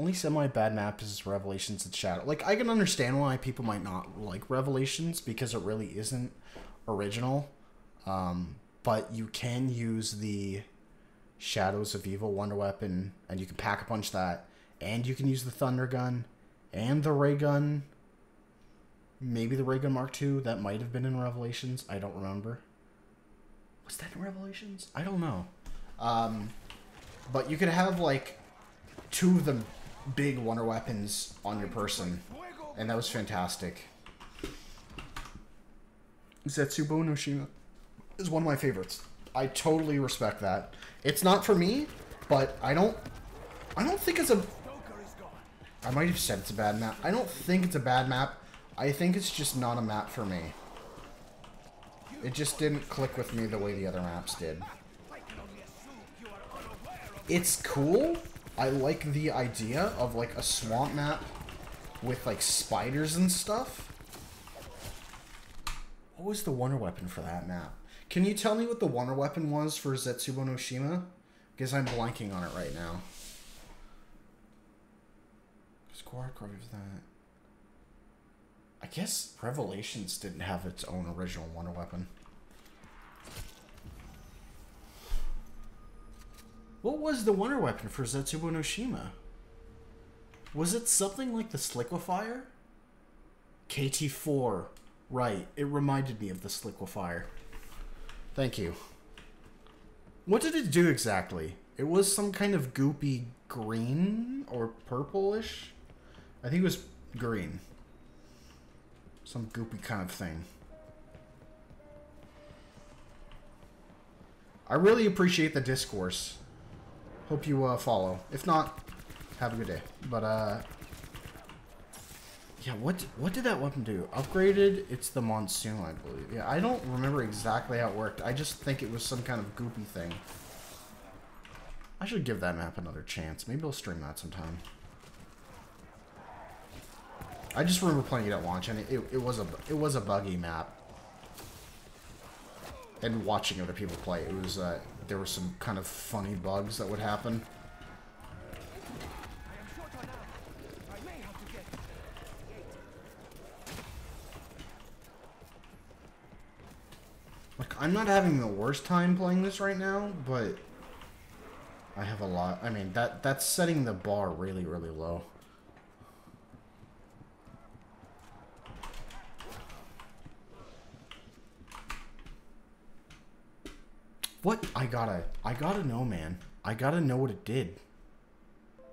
only semi-bad map is Revelations and Shadow. Like, I can understand why people might not like Revelations, because it really isn't original. But you can use the Shadows of Evil Wonder Weapon, and you can pack-a-punch that, and you can use the Thunder Gun, and the Ray Gun. Maybe the Ray Gun Mark II, that might have been in Revelations. I don't remember. Was that in Revelations? I don't know. But you could have, like, 2 of the big Wonder Weapons on your person, and that was fantastic. Zetsubo no Shima is one of my favorites. I totally respect that. It's not for me, but I don't think it's a... I might have said it's a bad map. I don't think it's a bad map. I think it's just not a map for me. It just didn't click with me the way the other maps did. It's cool. I like the idea of, like, a swamp map with, like, spiders and stuff. What was the wonder weapon for that map? Can you tell me what the wonder weapon was for Zetsubo no Shima? Because I'm blanking on it right now. Squad covers that. I guess Revelations didn't have its own original wonder weapon. What was the wonder weapon for Zetsubo no Shima? Was it something like the Sliquifier? KT4. Right. It reminded me of the Sliquifier. Thank you. What did it do exactly? It was some kind of goopy green or purplish? I think it was green. Some goopy kind of thing. I really appreciate the discourse. Hope you follow. If not, have a good day. But yeah, what did that weapon do? Upgraded? It's the Monsoon, I believe. Yeah, I don't remember exactly how it worked. I just think it was some kind of goopy thing. I should give that map another chance. Maybe I'll stream that sometime. I just remember playing it at launch, and it was a buggy map. And watching other people play, it was there were some kind of funny bugs that would happen. Like, I'm not having the worst time playing this right now, but I have a lot. I mean, that's setting the bar really, really low. What? I gotta know, man. I gotta know what it did. Oh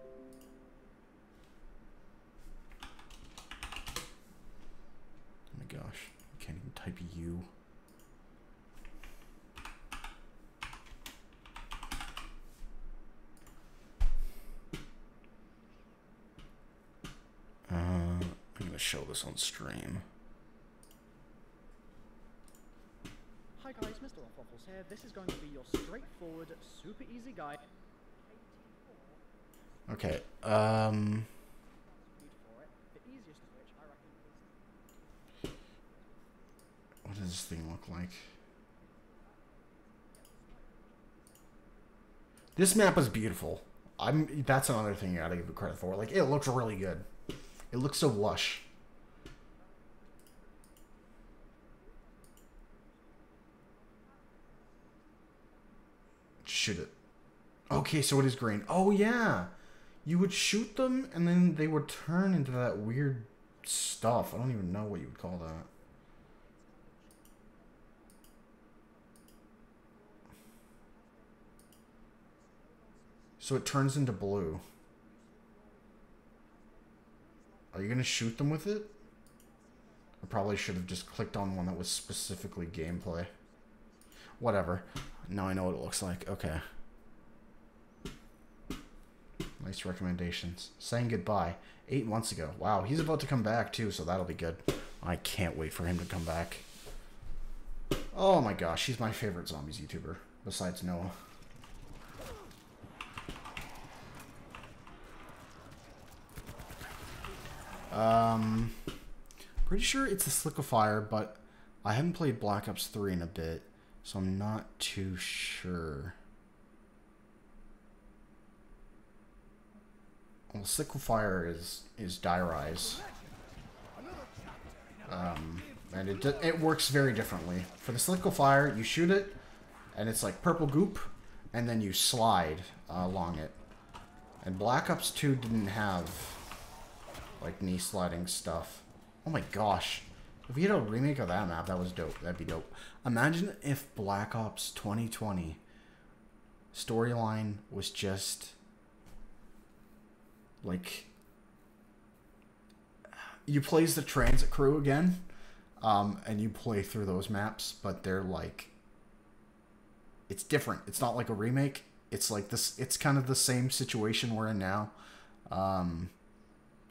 my gosh. I can't even type U. I'm gonna show this on stream. Hi guys, Mr. Waffles here. This is going to be your straightforward, super easy guide. Okay, what does this thing look like? This map is beautiful. That's another thing you gotta give it credit for. Like, it looks really good. It looks so lush. Shoot it. Okay, so it is green. Oh, yeah. You would shoot them, and then they would turn into that weird stuff. I don't even know what you would call that. So it turns into blue. Are you going to shoot them with it? I probably should have just clicked on one that was specifically gameplay. Whatever. Now I know what it looks like. Okay. Nice recommendations. Saying goodbye. 8 months ago. Wow, he's about to come back too, so that'll be good. I can't wait for him to come back. Oh my gosh, he's my favorite zombies YouTuber, besides Noah. Pretty sure it's a Sliquifier, but I haven't played Black Ops 3 in a bit, so I'm not too sure. Well, Sickle Fire is Die Rise. And it works very differently. For the Sickle Fire, you shoot it, and it's like purple goop, and then you slide along it. And Black Ops 2 didn't have like knee sliding stuff. Oh my gosh. If we had a remake of that map, that was dope. That'd be dope. Imagine if Black Ops 2020 storyline was just like you play as the transit crew again, and you play through those maps, but they're like it's different. It's not like a remake. It's like this. It's kind of the same situation we're in now.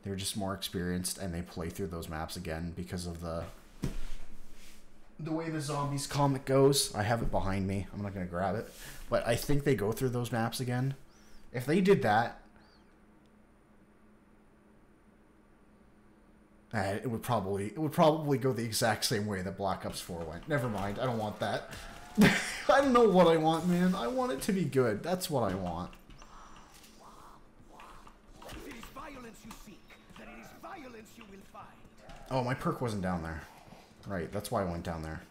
They're just more experienced, and they play through those maps again because of the way the Zombies comic goes. I have it behind me. I'm not gonna grab it, but I think they go through those maps again. If they did that, it would probably go the exact same way that Black Ops 4 went. Never mind. I don't want that. I don't know what I want, man. I want it to be good. That's what I want. It is violence you seek, then it is violence you will find. Oh, my perk wasn't down there. Right, that's why I went down there.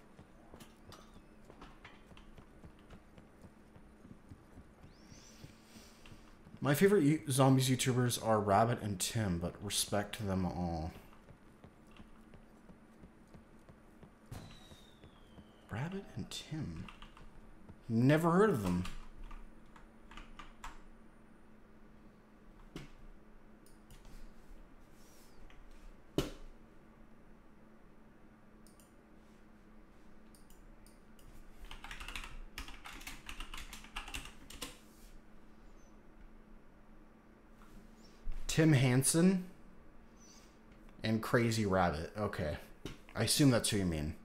My favorite Zombies YouTubers are Rabbit and Tim, but respect them all. Rabbit and Tim. Never heard of them. Tim Hansen and Crazy Rabbit. Okay. I assume that's who you mean.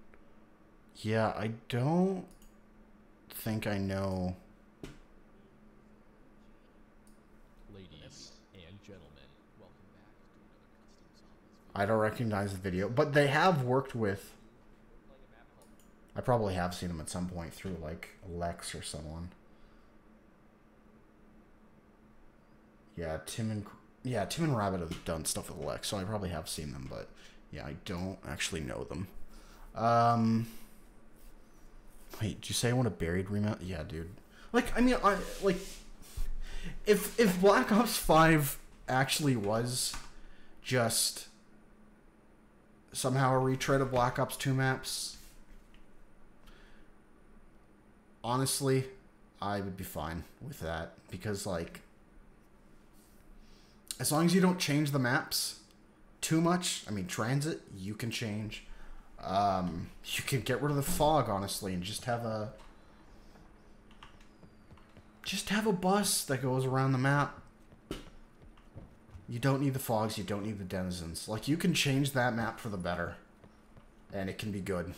Yeah, I don't think I know. Ladies and gentlemen, welcome back to another custom zombies. I don't recognize the video, but they have worked with. I probably have seen them at some point through like Lex or someone. Yeah, Tim and Rabbit have done stuff with Lex, so I probably have seen them, but yeah, I don't actually know them. Wait, did you say I want a buried remount? Yeah, dude. Like, I mean, if Black Ops 5 actually was just somehow a retread of Black Ops 2 maps, honestly, I would be fine with that. Because, like, as long as you don't change the maps too much, I mean, transit, you can change. You can get rid of the fog, honestly, and just have a bus that goes around the map. You don't need the fogs, you don't need the denizens. Like, you can change that map for the better, and it can be good.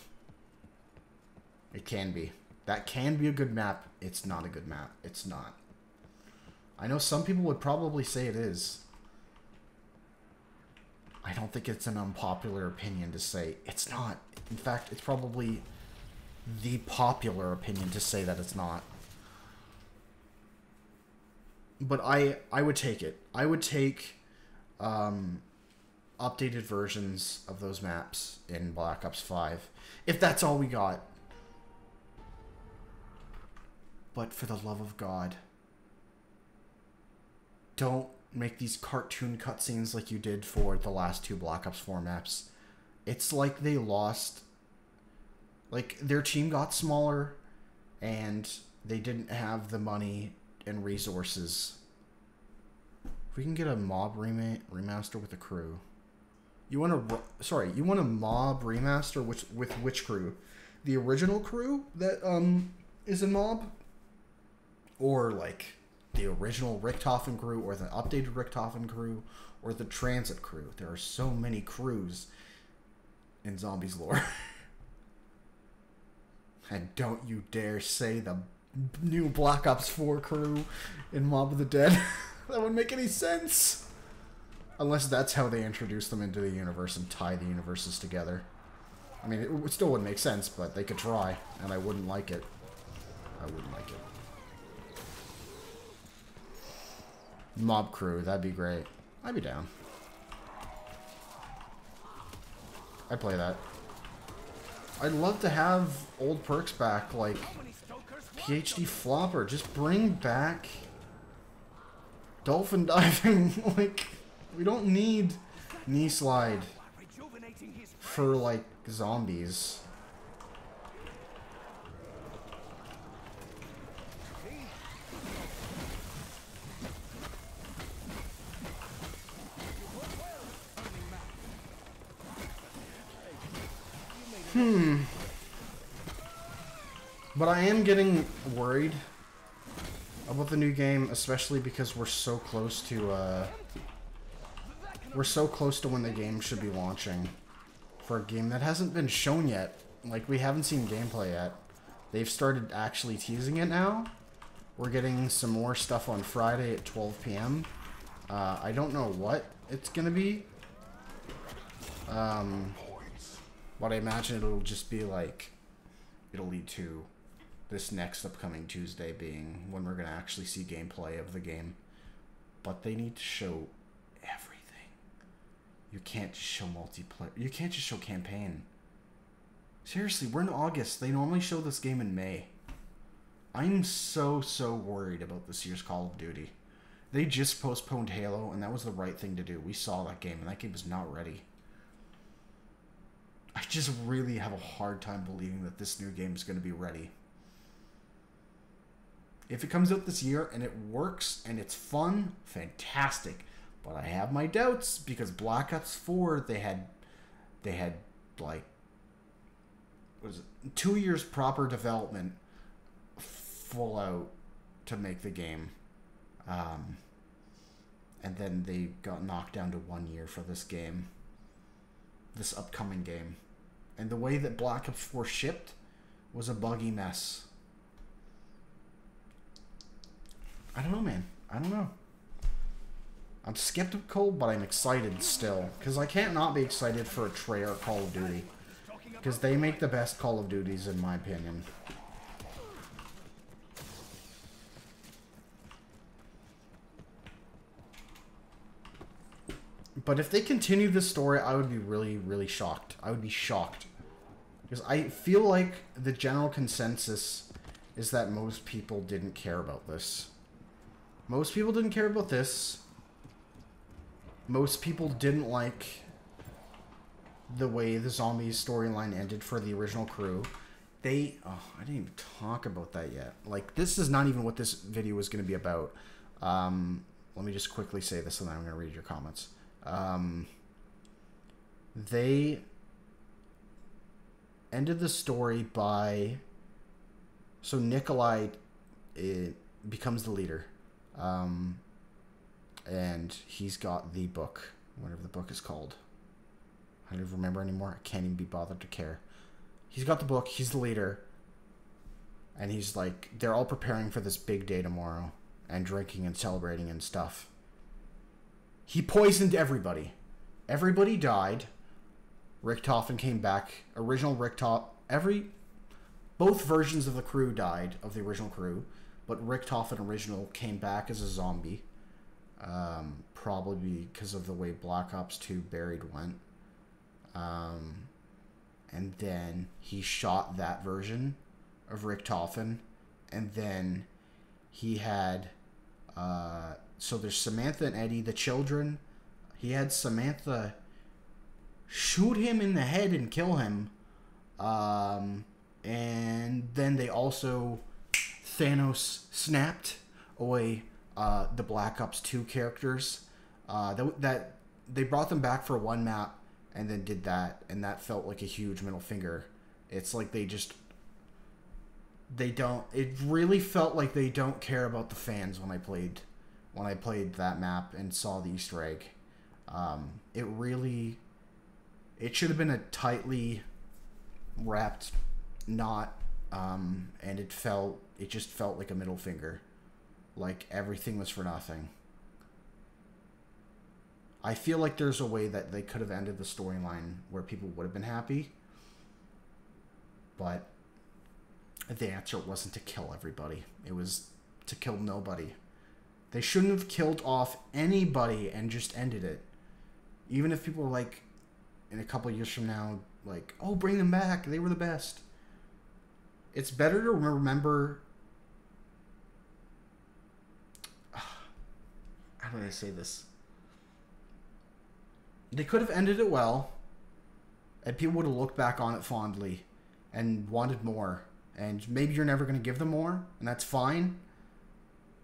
It can be. That can be a good map. It's not a good map. It's not. I know some people would probably say it is. I don't think it's an unpopular opinion to say it's not. In fact, it's probably the popular opinion to say that it's not. But I would take it. I would take updated versions of those maps in Black Ops 5. If that's all we got. But for the love of God, don't make these cartoon cutscenes like you did for the last two Black Ops 4 maps. It's like they lost... Like, their team got smaller, and they didn't have the money and resources. If we can get a mob remaster with a crew. You want a mob remaster with which crew? The original crew that is in mob? Or, like, the original Richthofen crew, or the updated Richthofen crew, or the transit crew. There are so many crews in Zombies lore. And don't you dare say the new Black Ops 4 crew in Mob of the Dead. That wouldn't make any sense. Unless that's how they introduce them into the universe and tie the universes together. I mean, it still wouldn't make sense, but they could try, and I wouldn't like it. I wouldn't like it. Mob crew, that'd be great. I'd be down. I'd play that. I'd love to have old perks back, like PhD Flopper. Just bring back dolphin diving. Like, we don't need knee slide for, like, zombies. But I am getting worried about the new game, especially because we're so close to when the game should be launching for a game that hasn't been shown yet. Like, we haven't seen gameplay yet. They've started actually teasing it now. We're getting some more stuff on Friday at 12 p.m. I don't know what it's gonna be. But I imagine it'll just be like, it'll lead to this next upcoming Tuesday being when we're going to actually see gameplay of the game. But they need to show everything. You can't just show multiplayer. You can't just show campaign. Seriously, we're in August. They normally show this game in May. I'm so worried about this year's Call of Duty. They just postponed Halo, and that was the right thing to do. We saw that game, and that game was not ready. I just really have a hard time believing that this new game is going to be ready. If it comes out this year and it works and it's fun, fantastic. But I have my doubts because Black Ops 4, they had like, what is it, 2 years proper development full out to make the game. And then they got knocked down to 1 year for this game. This upcoming game. And the way that Black Ops 4 shipped was a buggy mess. I don't know, man. I don't know. I'm skeptical, but I'm excited still. Because I can't not be excited for a Treyarch Call of Duty. Because they make the best Call of Duties, in my opinion. But if they continue this story, I would be really shocked. I would be shocked. Because I feel like the general consensus is that most people didn't care about this. Most people didn't care about this. Most people didn't like the way the zombies storyline ended for the original crew. Oh, I didn't even talk about that yet. Like, this is not even what this video is going to be about. Let me just quickly say this and then I'm going to read your comments. They ended the story by, so Nikolai becomes the leader, and he's got the book, whatever the book is called. I don't even remember anymore. I can't even be bothered to care. He's got the book. He's the leader, and he's like, they're all preparing for this big day tomorrow and drinking and celebrating and stuff. He poisoned everybody. Everybody died. Richtofen came back. Original Richtofen. Both versions of the crew died, of the original crew. But Richtofen original came back as a zombie. Probably because of the way Black Ops 2 Buried went. And then he shot that version of Richtofen. And then he had... so there's Samantha and Eddie, the children. He had Samantha shoot him in the head and kill him. And then they also... Thanos snapped away the Black Ops 2 characters. That they brought them back for one map and then did that. And that felt like a huge middle finger. It's like they don't... It really felt like they don't care about the fans when I played that map and saw the Easter egg. It should have been a tightly wrapped knot, and it just felt like a middle finger. Like everything was for nothing. I feel like there's a way that they could have ended the storyline where people would have been happy, but the answer wasn't to kill everybody. It was to kill nobody. They shouldn't have killed off anybody and just ended it. Even if people were like, in a couple years from now, like, oh, bring them back. They were the best. It's better to remember... How do I say this? They could have ended it well, and people would have looked back on it fondly and wanted more. And maybe you're never going to give them more, and that's fine.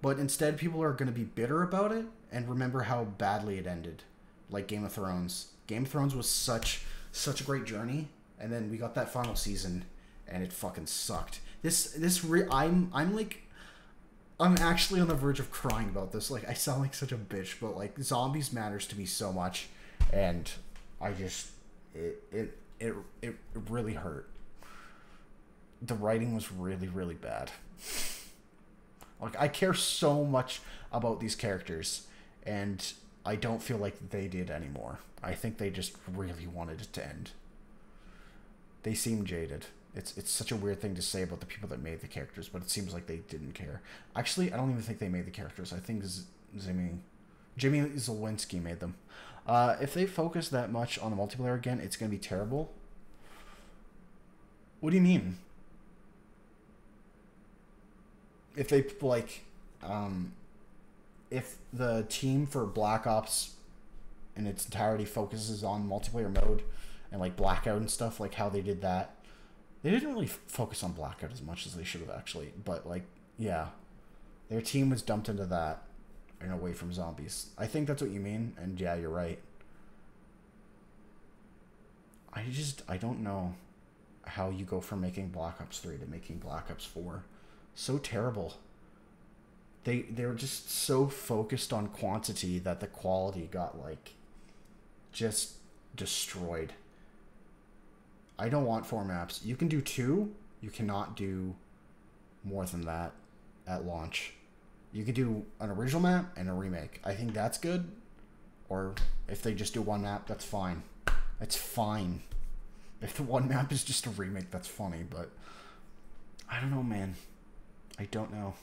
But instead, people are going to be bitter about it and remember how badly it ended. Like Game of Thrones. Game of Thrones was such a great journey, and then we got that final season, and it fucking sucked. I'm actually on the verge of crying about this. Like, I sound like such a bitch, but like, zombies matters to me so much, and I just it really hurt. The writing was really, really bad. Like, I care so much about these characters, and I don't feel like they did anymore. I think they just really wanted it to end. They seem jaded. It's such a weird thing to say about the people that made the characters, but it seems like they didn't care. Actually, I don't even think they made the characters. I think Jimmy Zolwinski made them. If they focus that much on the multiplayer again, it's going to be terrible. What do you mean? If they, like, if the team for Black Ops in its entirety focuses on multiplayer mode and, like, Blackout and stuff, like how they did that, they didn't really focus on Blackout as much as they should have, actually. But, like, yeah. Their team was dumped into that and away from zombies. I think that's what you mean, and yeah, you're right. I don't know how you go from making Black Ops 3 to making Black Ops 4. So terrible. They were just so focused on quantity that the quality got, like, just destroyed. I don't want 4 maps. You can do 2. You cannot do more than that at launch. You could do an original map and a remake. I think that's good. Or if they just do 1 map, that's fine. That's fine. If the 1 map is just a remake, that's funny, but I don't know, man. I don't know.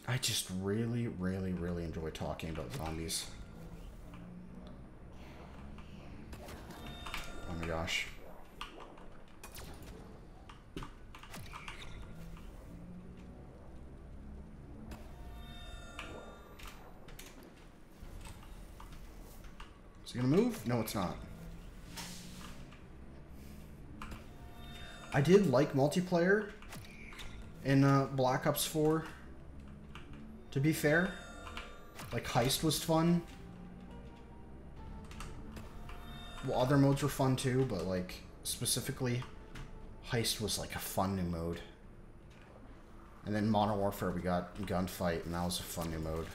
I just really, really, really enjoy talking about zombies. Oh my gosh. Is it gonna move? No, it's not. I did like multiplayer in Black Ops 4. To be fair, like, Heist was fun. Well, other modes were fun too, but, like, specifically, Heist was, like, a fun new mode. And then Modern Warfare, we got Gunfight, and that was a fun new mode.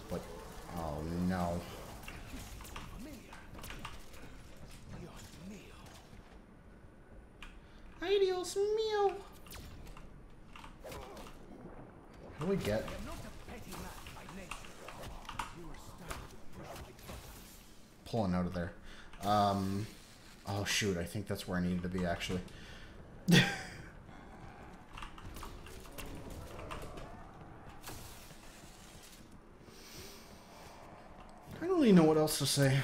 But, oh no. Ay, Dios mío. How do we get? Pulling out of there. Oh shoot, I think that's where I needed to be, actually. I don't really know what else to say.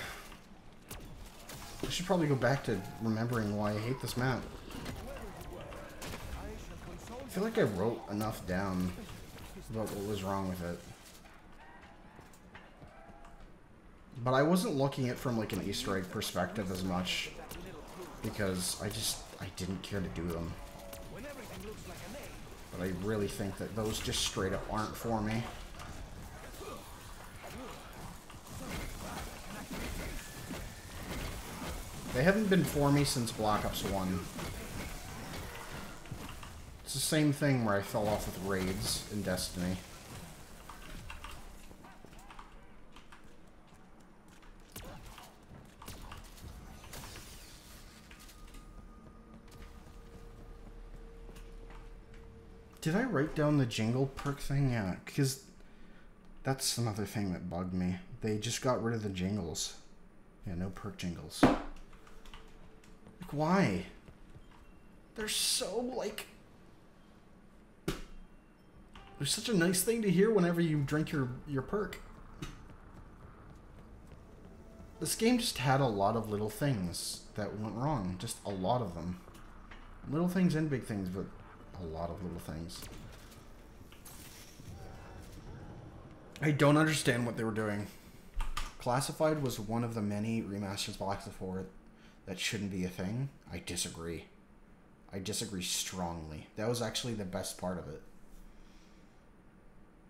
I should probably go back to remembering why I hate this map. I feel like I wrote enough down about what was wrong with it. But I wasn't looking at it from, like, an Easter egg perspective as much, because I didn't care to do them. But I really think that those just straight up aren't for me. They haven't been for me since Black Ops 1. It's the same thing where I fell off with raids in Destiny. Did I write down the jingle perk thing? Yeah, because that's another thing that bugged me. They just got rid of the jingles Yeah, no perk jingles. Like, why? They're so, like... They're such a nice thing to hear whenever you drink your perk. This game just had a lot of little things that went wrong. Just a lot of them. Little things and big things, but a lot of little things. I don't understand what they were doing. Classified was one of the many remasters Black Ops 4 that shouldn't be a thing. I disagree. I disagree strongly. That was actually the best part of it.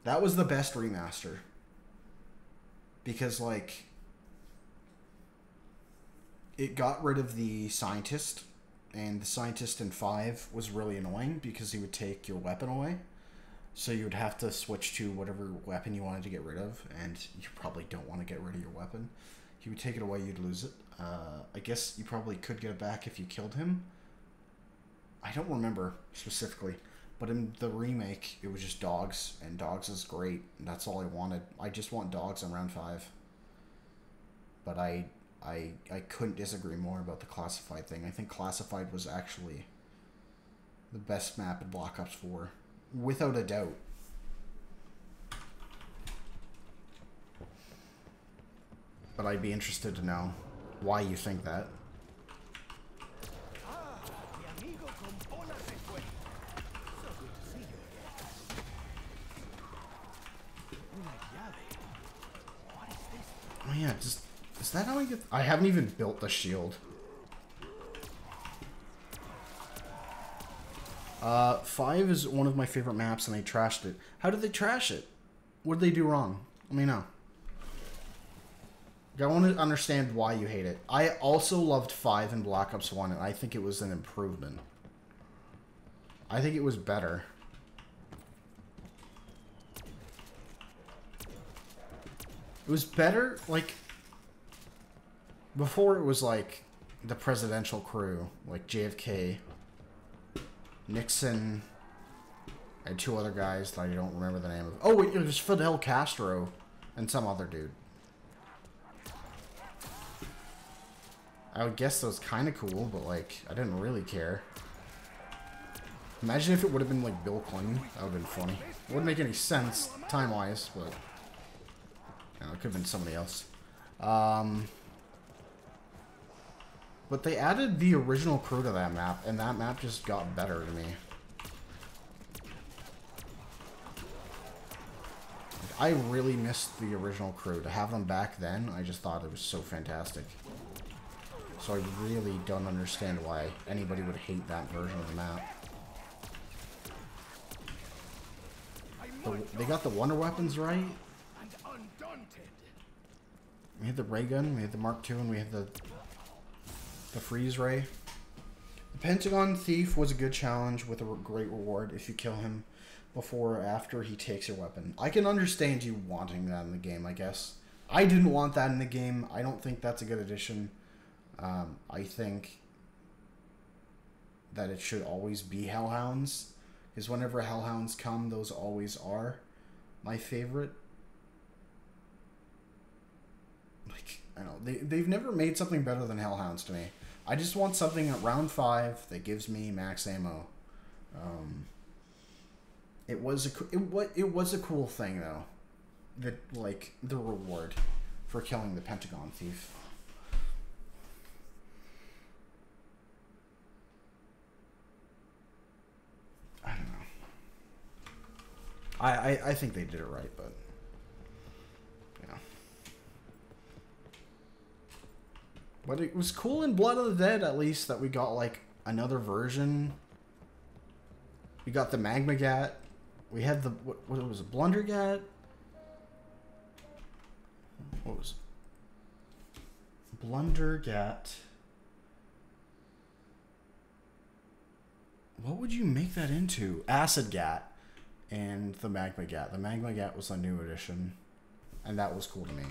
That was the best remaster. Because, like, it got rid of the scientist, and the scientist in 5 was really annoying because he would take your weapon away. So you would have to switch to whatever weapon you wanted to get rid of, and you probably don't want to get rid of your weapon. He would take it away, you'd lose it. I guess you probably could get it back if you killed him. I don't remember specifically, but in the remake, it was just dogs, and dogs is great. And that's all I wanted. I just want dogs in round 5. But I couldn't disagree more about the Classified thing. I think Classified was actually the best map in Black Ops 4. Without a doubt. But I'd be interested to know why you think that. Oh yeah, just is that how I get? I haven't even built the shield. 5 is one of my favorite maps, and they trashed it. How did they trash it? What did they do wrong? Let me know. I want to understand why you hate it. I also loved 5 in Black Ops 1, and I think it was an improvement. I think it was better. It was better, like... Before it was like the presidential crew, like JFK, Nixon, and 2 other guys that I don't remember the name of. Oh, wait, it was Fidel Castro and some other dude. I would guess that was kind of cool, but, like, I didn't really care. Imagine if it would have been, like, Bill Clinton. That would have been funny. It wouldn't make any sense, time-wise, but... You know, it could have been somebody else. But they added the original crew to that map, and that map just got better to me. I really missed the original crew. To have them back then, I just thought it was so fantastic. So I really don't understand why anybody would hate that version of the map. They got the wonder weapons right. We had the ray gun, we had the Mark II, and we had the freeze ray. The Pentagon Thief was a good challenge with a great reward if you kill him before or after he takes your weapon. I can understand you wanting that in the game, I guess. I didn't want that in the game. I don't think that's a good addition. I think that it should always be Hellhounds, because whenever Hellhounds come, those always are my favorite. Like, I don't know, they've never made something better than Hellhounds to me. I just want something at round 5 that gives me max ammo. It was a cool thing though, that, like, the reward for killing the Pentagon Thief. I don't know. I think they did it right, but yeah. But it was cool in Blood of the Dead, at least, that we got, like, another version. We got the Magmagat. We had the, what was it, Blundergat? What was it? Blundergat. What would you make that into? Acid Gat and the Magmagat. The Magmagat was a new edition, and that was cool to me.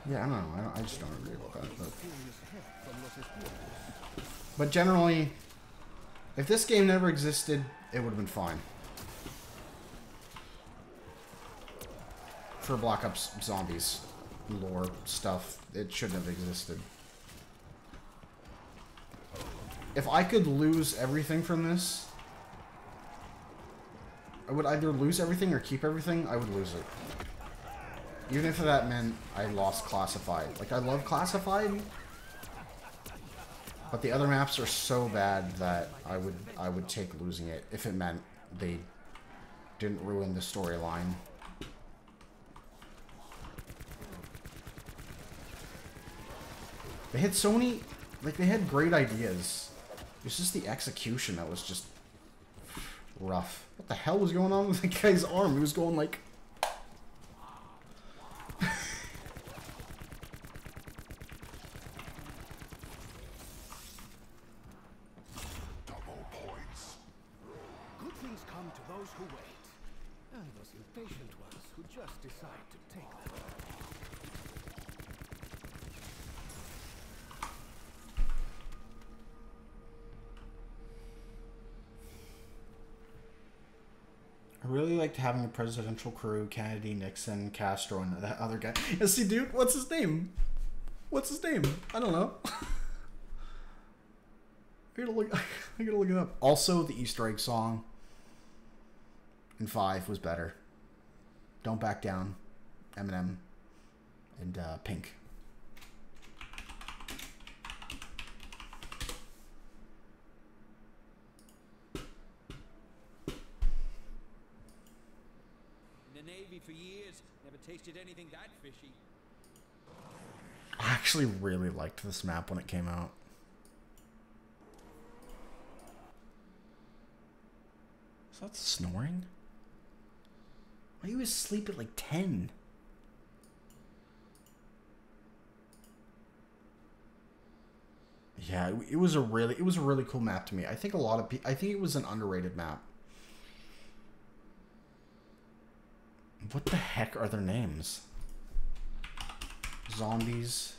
Yeah, I don't know. I just don't agree with that. But generally, if this game never existed, it would have been fine. For Black Ops Zombies lore stuff, it shouldn't have existed. If I could lose everything from this, I would either lose everything or keep everything. I would lose it. Even if that meant I lost Classified. Like, I love Classified, but the other maps are so bad that I would take losing it if it meant they didn't ruin the storyline. They had so many, like, they had great ideas. It's just the execution that was just rough. What the hell was going on with the guy's arm? He was going like... Double points. Good things come to those who wait, and those impatient ones who just decide to take them. I really liked having a presidential crew, Kennedy, Nixon, Castro, and that other guy. Yeah, see, dude, what's his name? What's his name? I don't know. I gotta look it up. Also, the Easter egg song in 5 was better. Don't Back Down, Eminem, and Pink. Navy for years, never tasted anything that fishy. I actually really liked this map when it came out. Is that snoring? Why do you asleep at like 10? Yeah, it was a really cool map to me. I think a lot of people, I think it was an underrated map. What the heck are their names? Zombies.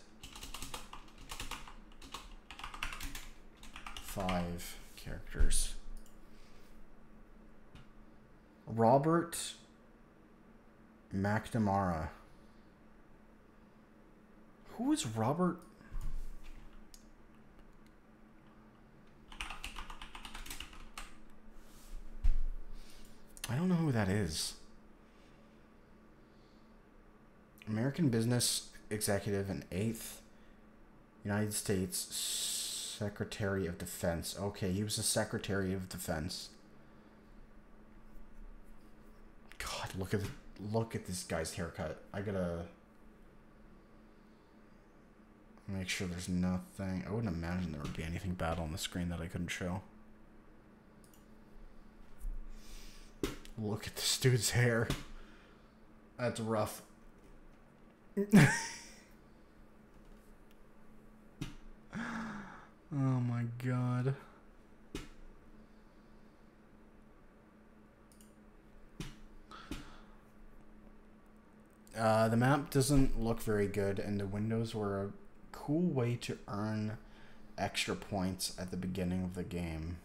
5 characters. Robert McNamara. Who is Robert? I don't know who that is. American business executive and 8th United States Secretary of Defense. Okay, he was a Secretary of Defense. God, look at this guy's haircut. I gotta make sure there's nothing. I wouldn't imagine there would be anything bad on the screen that I couldn't show. Look at this dude's hair. That's rough. Oh my god. The map doesn't look very good, and the windows were a cool way to earn extra points at the beginning of the game.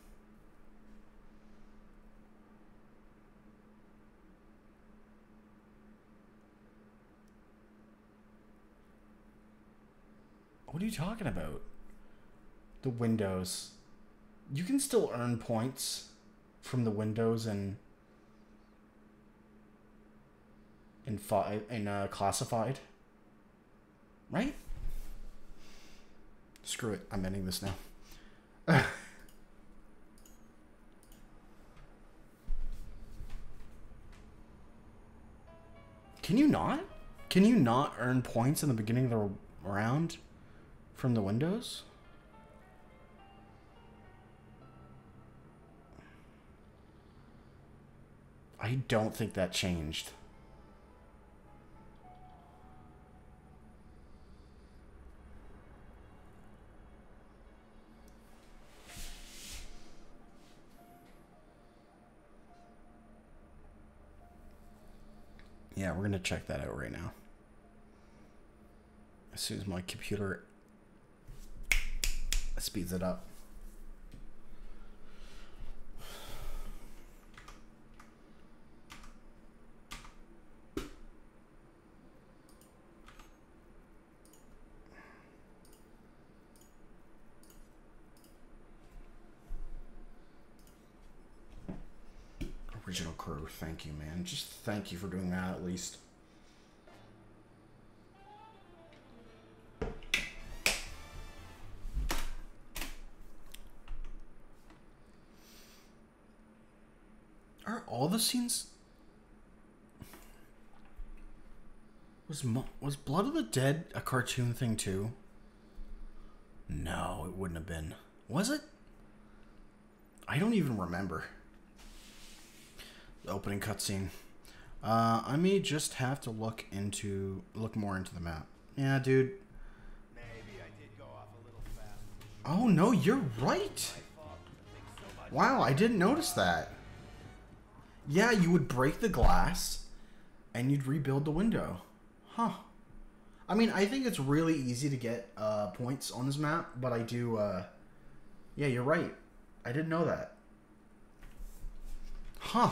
What are you talking about? The windows. You can still earn points from the windows in Classified, right? Screw it. I'm ending this now. Can you not? Can you not earn points in the beginning of the round from the windows? I don't think that changed. Yeah, we're gonna check that out right now. as soon as my computer speeds it up. Original crew, thank you, man. Just thank you for doing that at least. Are all the scenes... Was Blood of the Dead a cartoon thing too? No, it wouldn't have been. Was it? I don't even remember. The opening cutscene. I may just have to look more into the map. Yeah, dude. Maybe I did go off a little fast. Oh no, you're right. Wow, I didn't notice that. Yeah, you would break the glass and you'd rebuild the window. Huh. I mean, I think it's really easy to get points on this map, but I do, yeah, you're right. I didn't know that. Huh.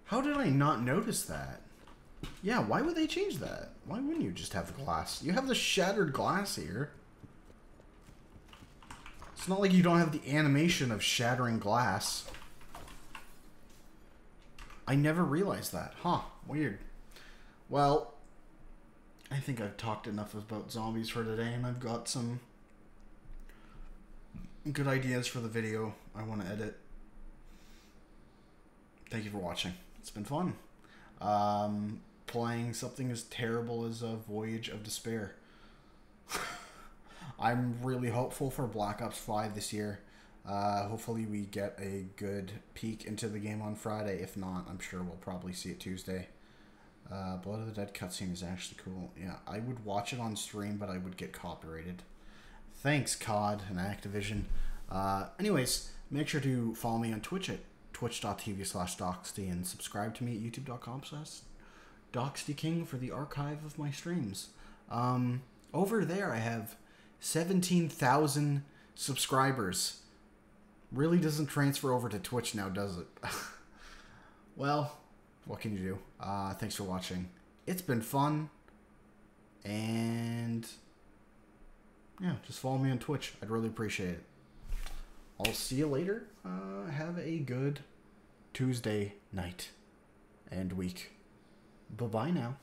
How did I not notice that? Yeah, why would they change that? Why wouldn't you just have the glass? You have the shattered glass here. It's not like you don't have the animation of shattering glass. I never realized that. Huh, weird. Well, I think I've talked enough about zombies for today, and I've got some good ideas for the video I want to edit. Thank you for watching. It's been fun. Playing something as terrible as a Voyage of Dispair. I'm really hopeful for Black Ops 5 this year. Hopefully we get a good peek into the game on Friday. If not, I'm sure we'll probably see it Tuesday. Blood of the Dead cutscene is actually cool. Yeah, I would watch it on stream, but I would get copyrighted. Thanks, COD and Activision. Anyways, make sure to follow me on Twitch at twitch.tv/doxd and subscribe to me at youtube.com/doxdking for the archive of my streams. Over there I have 17,000 subscribers. Really doesn't transfer over to Twitch now, does it? Well, what can you do? Thanks for watching. It's been fun. And yeah, just follow me on Twitch. I'd really appreciate it. I'll see you later. Have a good Tuesday night and week. Bye-bye now.